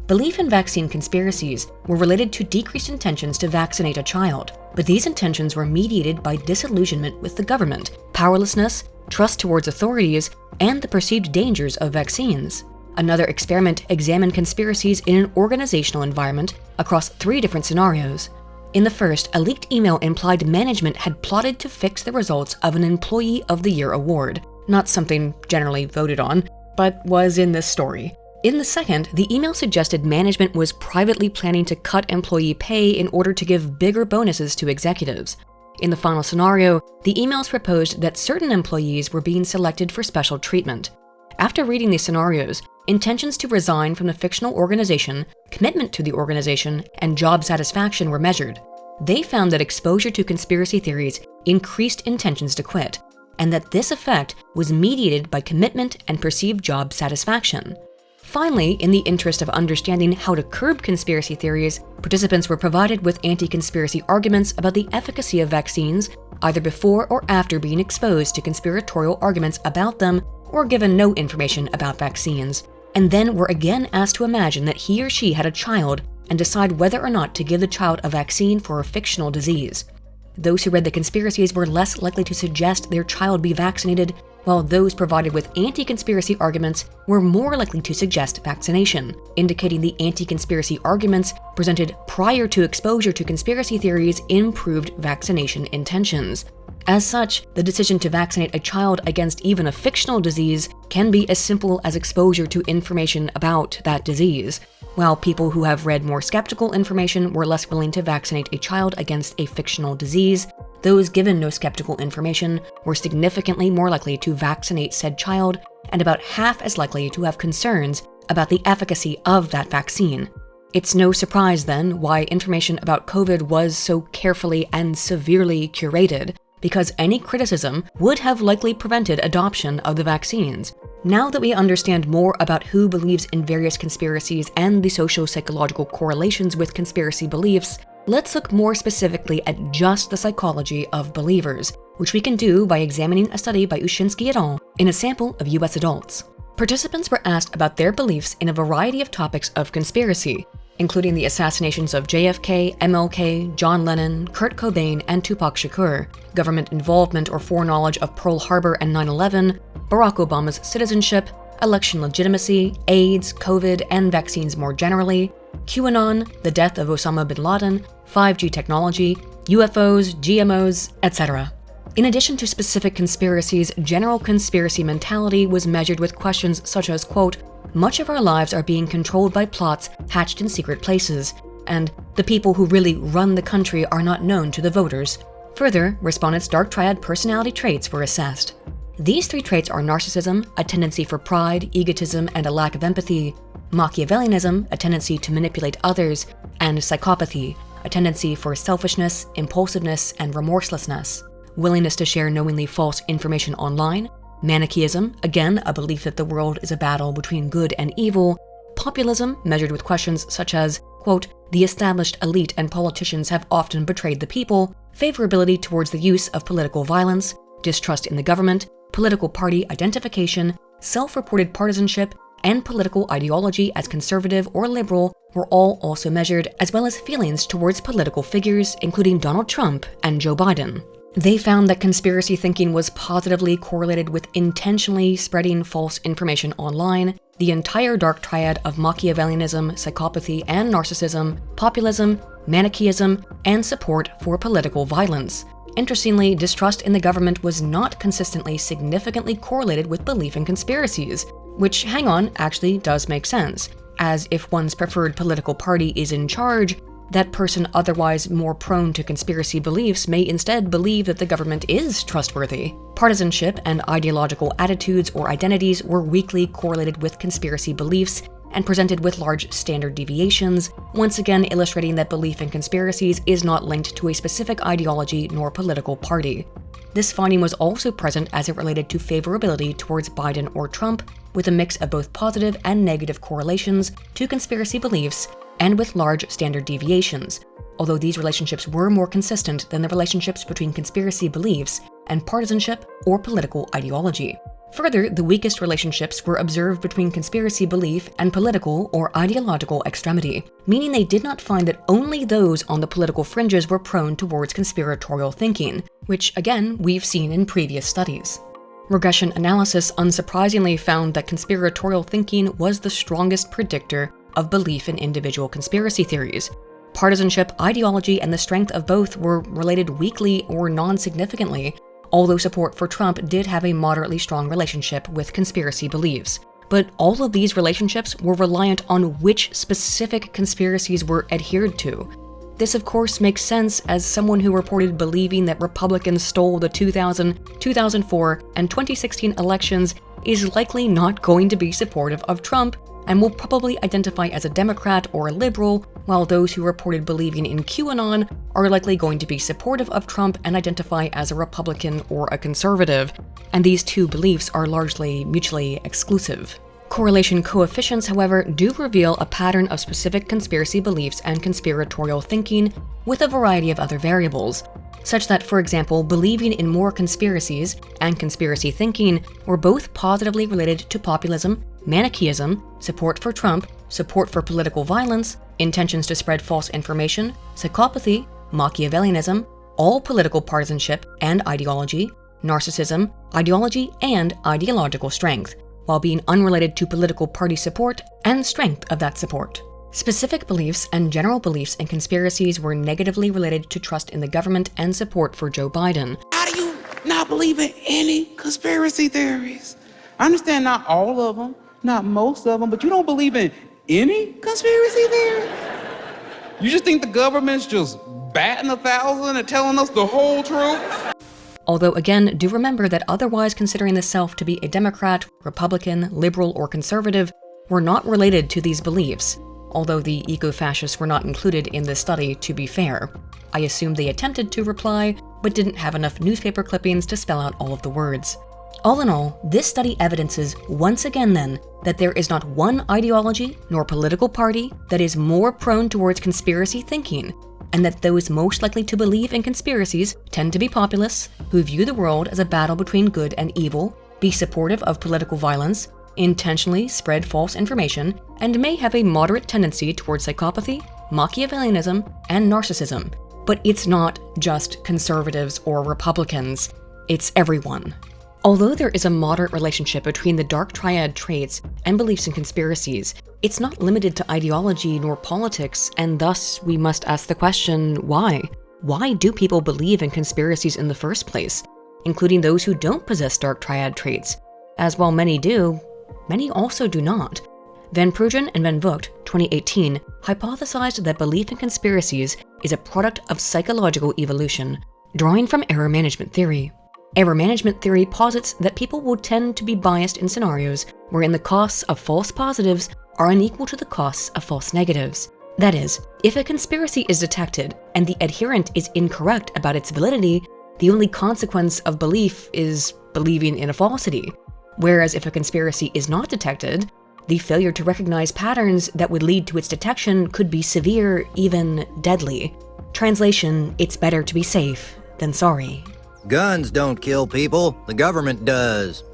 Belief in vaccine conspiracies were related to decreased intentions to vaccinate a child, but these intentions were mediated by disillusionment with the government, powerlessness, trust towards authorities, and the perceived dangers of vaccines. Another experiment examined conspiracies in an organizational environment across 3 different scenarios. In the first, a leaked email implied management had plotted to fix the results of an Employee of the Year award, not something generally voted on, but was in this story. In the second, the email suggested management was privately planning to cut employee pay in order to give bigger bonuses to executives. In the final scenario, the emails proposed that certain employees were being selected for special treatment. After reading these scenarios, intentions to resign from the fictional organization, commitment to the organization, and job satisfaction were measured. they found that exposure to conspiracy theories increased intentions to quit, and that this effect was mediated by commitment and perceived job satisfaction. Finally, in the interest of understanding how to curb conspiracy theories, participants were provided with anti-conspiracy arguments about the efficacy of vaccines, either before or after being exposed to conspiratorial arguments about them, or given no information about vaccines, and then were again asked to imagine that he or she had a child and decide whether or not to give the child a vaccine for a fictional disease. Those who read the conspiracies were less likely to suggest their child be vaccinated, while those provided with anti-conspiracy arguments were more likely to suggest vaccination, indicating the anti-conspiracy arguments presented prior to exposure to conspiracy theories improved vaccination intentions. As such, the decision to vaccinate a child against even a fictional disease can be as simple as exposure to information about that disease, while people who have read more skeptical information were less willing to vaccinate a child against a fictional disease. Those given no skeptical information were significantly more likely to vaccinate said child, and about half as likely to have concerns about the efficacy of that vaccine. It's no surprise then why information about COVID was so carefully and severely curated, because any criticism would have likely prevented adoption of the vaccines. Now that we understand more about who believes in various conspiracies and the socio-psychological correlations with conspiracy beliefs, let's look more specifically at just the psychology of believers, which we can do by examining a study by Ushinsky et al. In a sample of US adults. Participants were asked about their beliefs in a variety of topics of conspiracy, including the assassinations of JFK, MLK, John Lennon, Kurt Cobain, and Tupac Shakur, government involvement or foreknowledge of Pearl Harbor and 9/11, Barack Obama's citizenship, election legitimacy, AIDS, COVID, and vaccines more generally, QAnon, the death of Osama bin Laden, 5G technology, UFOs, GMOs, etc. In addition to specific conspiracies, general conspiracy mentality was measured with questions such as, quote, "Much of our lives are being controlled by plots hatched in secret places," and "The people who really run the country are not known to the voters." Further, respondents' dark triad personality traits were assessed. These three traits are narcissism, a tendency for pride, egotism, and a lack of empathy, Machiavellianism, a tendency to manipulate others, and psychopathy, a tendency for selfishness, impulsiveness, and remorselessness, willingness to share knowingly false information online, Manichaeism, again a belief that the world is a battle between good and evil, populism, measured with questions such as, quote, "The established elite and politicians have often betrayed the people," favorability towards the use of political violence, distrust in the government, political party identification, self-reported partisanship, and political ideology as conservative or liberal were all also measured, as well as feelings towards political figures, including Donald Trump and Joe Biden. They found that conspiracy thinking was positively correlated with intentionally spreading false information online, the entire dark triad of Machiavellianism, psychopathy, and narcissism, populism, Manichaeism, and support for political violence. Interestingly, distrust in the government was not consistently significantly correlated with belief in conspiracies, which, hang on, actually does make sense, as if one's preferred political party is in charge, that person otherwise more prone to conspiracy beliefs may instead believe that the government is trustworthy. Partisanship and ideological attitudes or identities were weakly correlated with conspiracy beliefs and presented with large standard deviations, once again illustrating that belief in conspiracies is not linked to a specific ideology nor political party. This finding was also present as it related to favorability towards Biden or Trump, with a mix of both positive and negative correlations to conspiracy beliefs and with large standard deviations, although these relationships were more consistent than the relationships between conspiracy beliefs and partisanship or political ideology. Further, the weakest relationships were observed between conspiracy belief and political or ideological extremity, meaning they did not find that only those on the political fringes were prone towards conspiratorial thinking, which again, we've seen in previous studies. Regression analysis unsurprisingly found that conspiratorial thinking was the strongest predictor of belief in individual conspiracy theories. Partisanship, ideology, and the strength of both were related weakly or non-significantly, although support for Trump did have a moderately strong relationship with conspiracy beliefs. But all of these relationships were reliant on which specific conspiracies were adhered to. This of course makes sense as someone who reported believing that Republicans stole the 2000, 2004, and 2016 elections is likely not going to be supportive of Trump, and will probably identify as a Democrat or a liberal, while those who reported believing in QAnon are likely going to be supportive of Trump and identify as a Republican or a conservative, and these two beliefs are largely mutually exclusive. Correlation coefficients, however, do reveal a pattern of specific conspiracy beliefs and conspiratorial thinking with a variety of other variables, such that, for example, believing in more conspiracies and conspiracy thinking were both positively related to populism, Manichaeism, support for Trump, support for political violence, intentions to spread false information, psychopathy, Machiavellianism, all political partisanship and ideology, narcissism, ideology, and ideological strength, while being unrelated to political party support and strength of that support. Specific beliefs and general beliefs in conspiracies were negatively related to trust in the government and support for Joe Biden. How do you not believe in any conspiracy theories? I understand not all of them, not most of them, but you don't believe in any conspiracy theories? You just think the government's just batting 1,000 and telling us the whole truth? Although again, do remember that otherwise considering the self to be a Democrat, Republican, liberal, or conservative were not related to these beliefs, although the eco-fascists were not included in this study, to be fair. I assume they attempted to reply, but didn't have enough newspaper clippings to spell out all of the words. All in all, this study evidences once again then that there is not one ideology nor political party that is more prone towards conspiracy thinking, and that those most likely to believe in conspiracies tend to be populists who view the world as a battle between good and evil, be supportive of political violence, intentionally spread false information, and may have a moderate tendency towards psychopathy, Machiavellianism, and narcissism. But it's not just conservatives or Republicans, it's everyone. Although there is a moderate relationship between the dark triad traits and beliefs in conspiracies, it's not limited to ideology nor politics, and thus we must ask the question, why? Why do people believe in conspiracies in the first place, including those who don't possess dark triad traits? As while many do, many also do not. Van Prugen and Van Vogt, 2018, hypothesized that belief in conspiracies is a product of psychological evolution, drawing from error management theory. Error management theory posits that people will tend to be biased in scenarios wherein the costs of false positives are unequal to the costs of false negatives. That is, if a conspiracy is detected and the adherent is incorrect about its validity, the only consequence of belief is believing in a falsity. Whereas if a conspiracy is not detected, the failure to recognize patterns that would lead to its detection could be severe, even deadly. Translation, it's better to be safe than sorry. Guns don't kill people, the government does.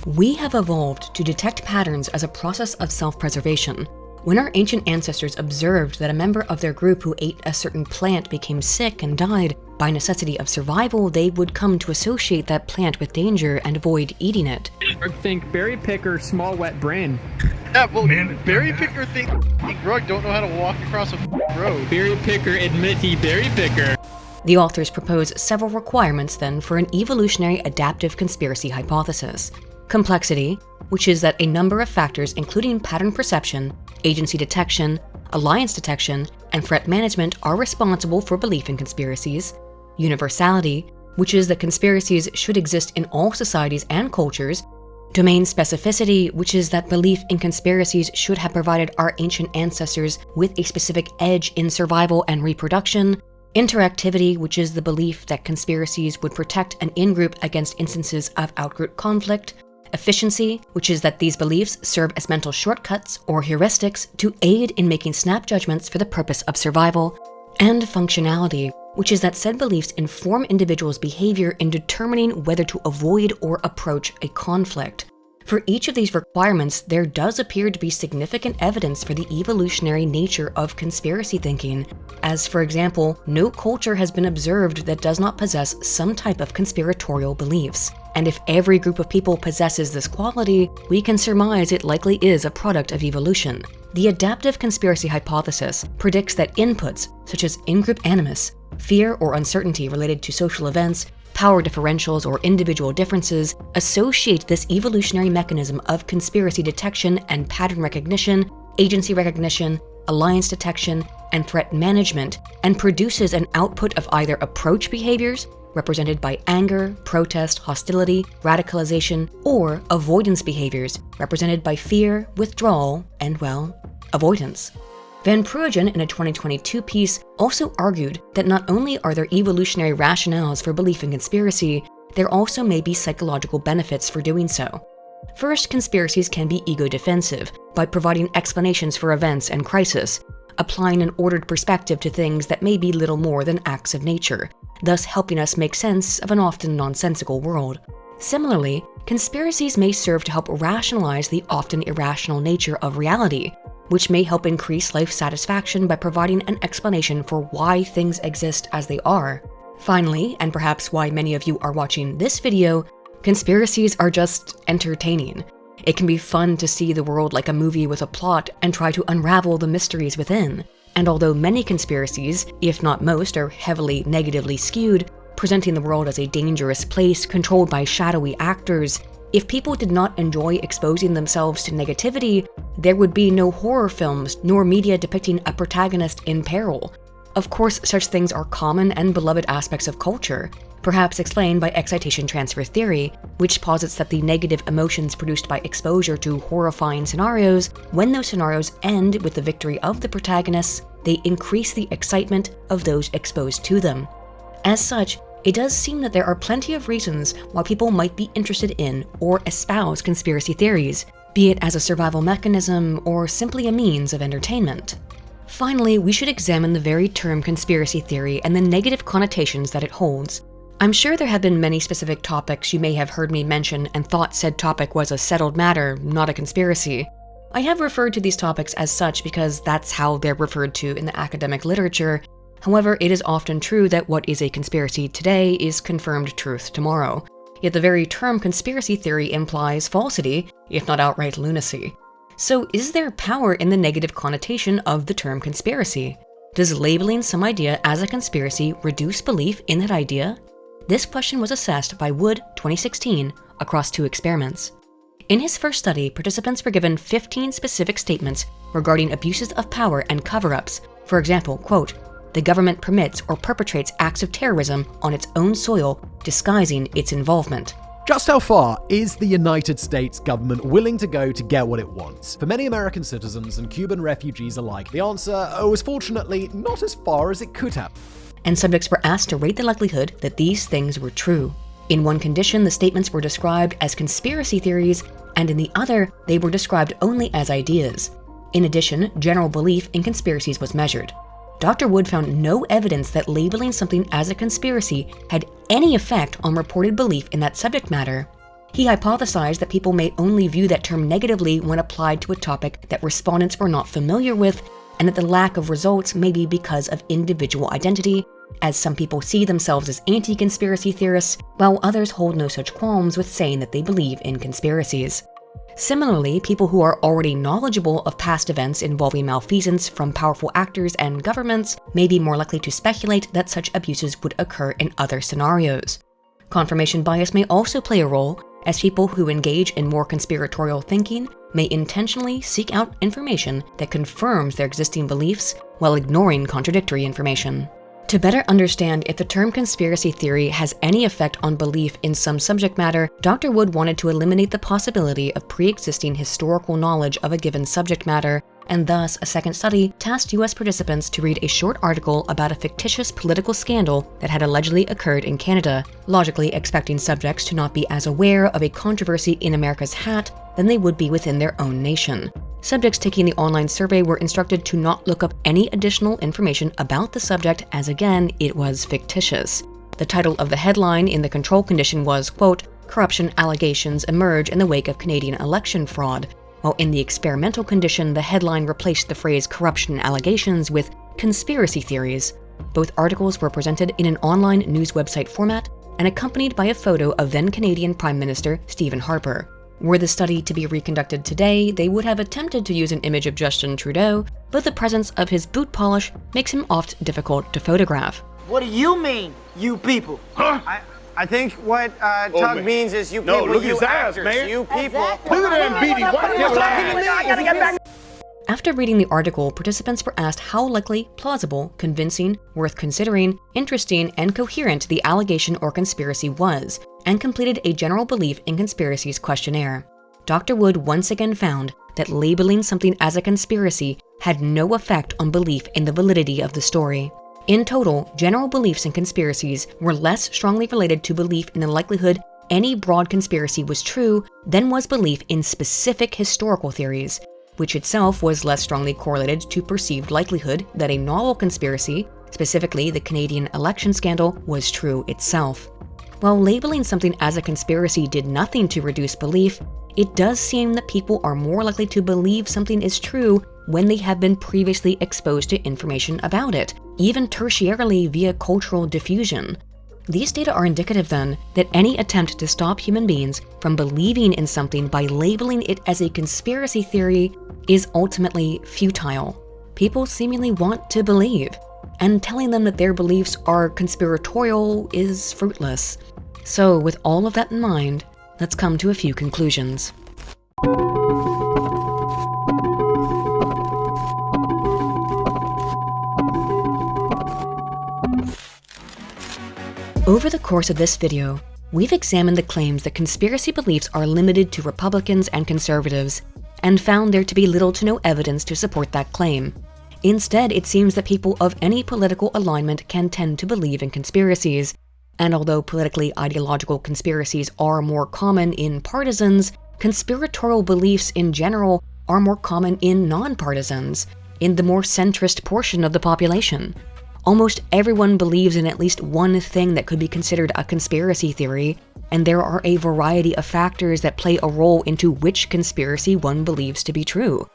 We have evolved to detect patterns as a process of self-preservation. When our ancient ancestors observed that a member of their group who ate a certain plant became sick and died, by necessity of survival, they would come to associate that plant with danger and avoid eating it. Or think berry picker, small wet brain. Yeah, well, berry picker think Grug don't know how to walk across a road. Berry picker admit he berry picker. The authors propose several requirements then for an evolutionary adaptive conspiracy hypothesis. Complexity, which is that a number of factors including pattern perception, agency detection, alliance detection, and threat management are responsible for belief in conspiracies. Universality, which is that conspiracies should exist in all societies and cultures. Domain specificity, which is that belief in conspiracies should have provided our ancient ancestors with a specific edge in survival and reproduction. Interactivity, which is the belief that conspiracies would protect an in-group against instances of out-group conflict. Efficiency, which is that these beliefs serve as mental shortcuts or heuristics to aid in making snap judgments for the purpose of survival. And functionality, which is that said beliefs inform individuals' behavior in determining whether to avoid or approach a conflict. For each of these requirements, there does appear to be significant evidence for the evolutionary nature of conspiracy thinking, as for example, no culture has been observed that does not possess some type of conspiratorial beliefs. And if every group of people possesses this quality, we can surmise it likely is a product of evolution. The adaptive conspiracy hypothesis predicts that inputs, such as in-group animus, fear or uncertainty related to social events, power differentials, or individual differences, associate this evolutionary mechanism of conspiracy detection and pattern recognition, agency recognition, alliance detection, and threat management, and produces an output of either approach behaviors, represented by anger, protest, hostility, radicalization, or avoidance behaviors, represented by fear, withdrawal, and, well, avoidance. Van Pruijen, in a 2022 piece, also argued that not only are there evolutionary rationales for belief in conspiracy, there also may be psychological benefits for doing so. First, conspiracies can be ego-defensive by providing explanations for events and crisis, applying an ordered perspective to things that may be little more than acts of nature, thus helping us make sense of an often nonsensical world. Similarly, conspiracies may serve to help rationalize the often irrational nature of reality, which may help increase life satisfaction by providing an explanation for why things exist as they are. Finally, and perhaps why many of you are watching this video, conspiracies are just entertaining. It can be fun to see the world like a movie with a plot and try to unravel the mysteries within. And although many conspiracies, if not most, are heavily negatively skewed, presenting the world as a dangerous place controlled by shadowy actors, if people did not enjoy exposing themselves to negativity, there would be no horror films nor media depicting a protagonist in peril. Of course, such things are common and beloved aspects of culture, perhaps explained by excitation transfer theory, which posits that the negative emotions produced by exposure to horrifying scenarios, when those scenarios end with the victory of the protagonists, they increase the excitement of those exposed to them. As such, it does seem that there are plenty of reasons why people might be interested in or espouse conspiracy theories, be it as a survival mechanism or simply a means of entertainment. Finally, we should examine the very term conspiracy theory and the negative connotations that it holds. I'm sure there have been many specific topics you may have heard me mention and thought said topic was a settled matter, not a conspiracy. I have referred to these topics as such because that's how they're referred to in the academic literature. However, it is often true that what is a conspiracy today is confirmed truth tomorrow. Yet the very term conspiracy theory implies falsity, if not outright lunacy. So is there power in the negative connotation of the term conspiracy? Does labeling some idea as a conspiracy reduce belief in that idea? This question was assessed by Wood 2016 across 2 experiments. In his first study, participants were given 15 specific statements regarding abuses of power and cover-ups. For example, quote, "The government permits or perpetrates acts of terrorism on its own soil, disguising its involvement." Just how far is the United States government willing to go to get what it wants? For many American citizens and Cuban refugees alike, the answer was fortunately not as far as it could have. And subjects were asked to rate the likelihood that these things were true. In one condition, the statements were described as conspiracy theories, and in the other, they were described only as ideas. In addition, general belief in conspiracies was measured. Dr. Wood found no evidence that labeling something as a conspiracy had any effect on reported belief in that subject matter. He hypothesized that people may only view that term negatively when applied to a topic that respondents were not familiar with, and that the lack of results may be because of individual identity, as some people see themselves as anti-conspiracy theorists, while others hold no such qualms with saying that they believe in conspiracies. Similarly, people who are already knowledgeable of past events involving malfeasance from powerful actors and governments may be more likely to speculate that such abuses would occur in other scenarios. Confirmation bias may also play a role, as people who engage in more conspiratorial thinking may intentionally seek out information that confirms their existing beliefs while ignoring contradictory information. To better understand if the term conspiracy theory has any effect on belief in some subject matter, Dr. Wood wanted to eliminate the possibility of pre-existing historical knowledge of a given subject matter, and thus a second study tasked US participants to read a short article about a fictitious political scandal that had allegedly occurred in Canada, logically expecting subjects to not be as aware of a controversy in America's hat than they would be within their own nation. Subjects taking the online survey were instructed to not look up any additional information about the subject, as again, it was fictitious. The title of the headline in the control condition was, quote, "Corruption allegations emerge in the wake of Canadian election fraud," while in the experimental condition, the headline replaced the phrase corruption allegations with conspiracy theories. Both articles were presented in an online news website format and accompanied by a photo of then Canadian Prime Minister Stephen Harper. Were the study to be reconducted today, they would have attempted to use an image of Justin Trudeau, but the presence of his boot polish makes him oft difficult to photograph. What do you mean, you people? Huh? I think what Tug means is you people, look you his ass, actors, man. you people. Look at him, BD. What the hell? I gotta get back. After reading the article, participants were asked how likely, plausible, convincing, worth considering, interesting, and coherent the allegation or conspiracy was, and completed a general belief in conspiracies questionnaire. Dr. Wood once again found that labeling something as a conspiracy had no effect on belief in the validity of the story. In total, general beliefs in conspiracies were less strongly related to belief in the likelihood any broad conspiracy was true than was belief in specific historical theories, which itself was less strongly correlated to perceived likelihood that a novel conspiracy, specifically the Canadian election scandal, was true itself. While labeling something as a conspiracy did nothing to reduce belief, it does seem that people are more likely to believe something is true when they have been previously exposed to information about it, even tertiarily via cultural diffusion. These data are indicative then that any attempt to stop human beings from believing in something by labeling it as a conspiracy theory is ultimately futile. People seemingly want to believe, and telling them that their beliefs are conspiratorial is fruitless. So with all of that in mind, let's come to a few conclusions. Over the course of this video, we've examined the claims that conspiracy beliefs are limited to Republicans and conservatives, and found there to be little to no evidence to support that claim. Instead, it seems that people of any political alignment can tend to believe in conspiracies, and although politically ideological conspiracies are more common in partisans, conspiratorial beliefs in general are more common in non-partisans, in the more centrist portion of the population. Almost everyone believes in at least one thing that could be considered a conspiracy theory, and there are a variety of factors that play a role into which conspiracy one believes to be true.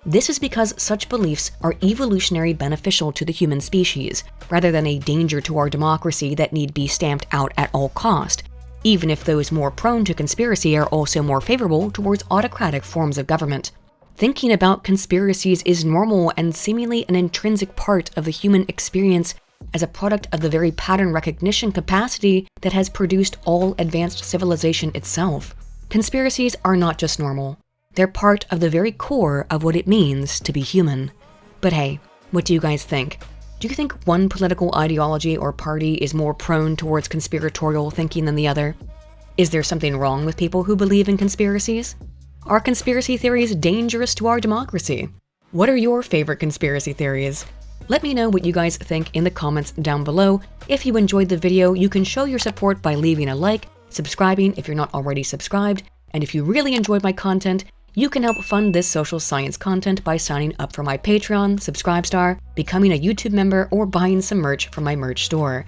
This is because such beliefs are evolutionary beneficial to the human species, rather than a danger to our democracy that need be stamped out at all cost, even if those more prone to conspiracy are also more favorable towards autocratic forms of government. Thinking about conspiracies is normal and seemingly an intrinsic part of the human experience as a product of the very pattern recognition capacity that has produced all advanced civilization itself. Conspiracies are not just normal. They're part of the very core of what it means to be human. But hey, what do you guys think? Do you think one political ideology or party is more prone towards conspiratorial thinking than the other? Is there something wrong with people who believe in conspiracies? Are conspiracy theories dangerous to our democracy? What are your favorite conspiracy theories? Let me know what you guys think in the comments down below. If you enjoyed the video, you can show your support by leaving a like, subscribing if you're not already subscribed, and if you really enjoyed my content, you can help fund this social science content by signing up for my Patreon, Subscribestar, becoming a YouTube member, or buying some merch from my merch store.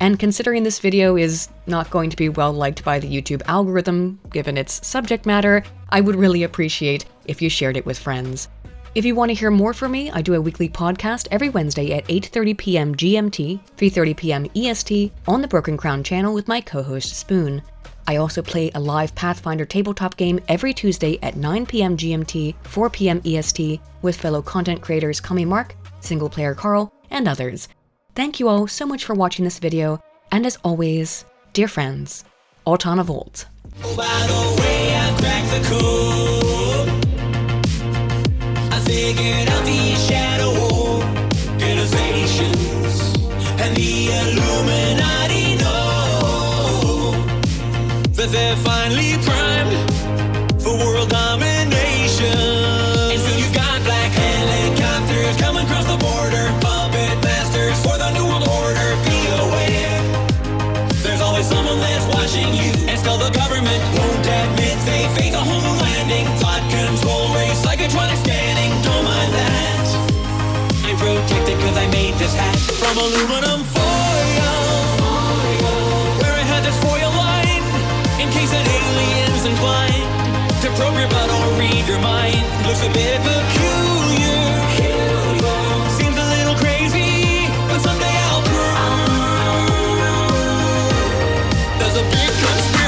And considering this video is not going to be well liked by the YouTube algorithm, given its subject matter, I would really appreciate if you shared it with friends. If you want to hear more from me, I do a weekly podcast every Wednesday at 8:30 p.m. GMT, 3:30 p.m. EST on the Broken Crown channel with my co-host Spoon. I also play a live Pathfinder tabletop game every Tuesday at 9 p.m. GMT, 4 p.m. EST with fellow content creators Kami Mark, Single Player Carl, and others. Thank you all so much for watching this video, and as always, dear friends, Altana Volt. Oh, by the way, I've cracked the code. I figured out the shadow organizations and the Illuminati know that they're finally primed for world domination. And so you've got black helicopters coming across the border, puppet masters for the new world order. Be aware, there's always someone that's watching you, and still the government won't admit they face a whole new landing. Thought control race, psychotronic scanning, don't mind that. I'm protected cause I made this hat from aluminum foil, where I had this foil line in case an alien's inclined to probe your blood or read your mind. Looks a bit peculiar, seems a little crazy, but someday I'll prove there's a big conspiracy.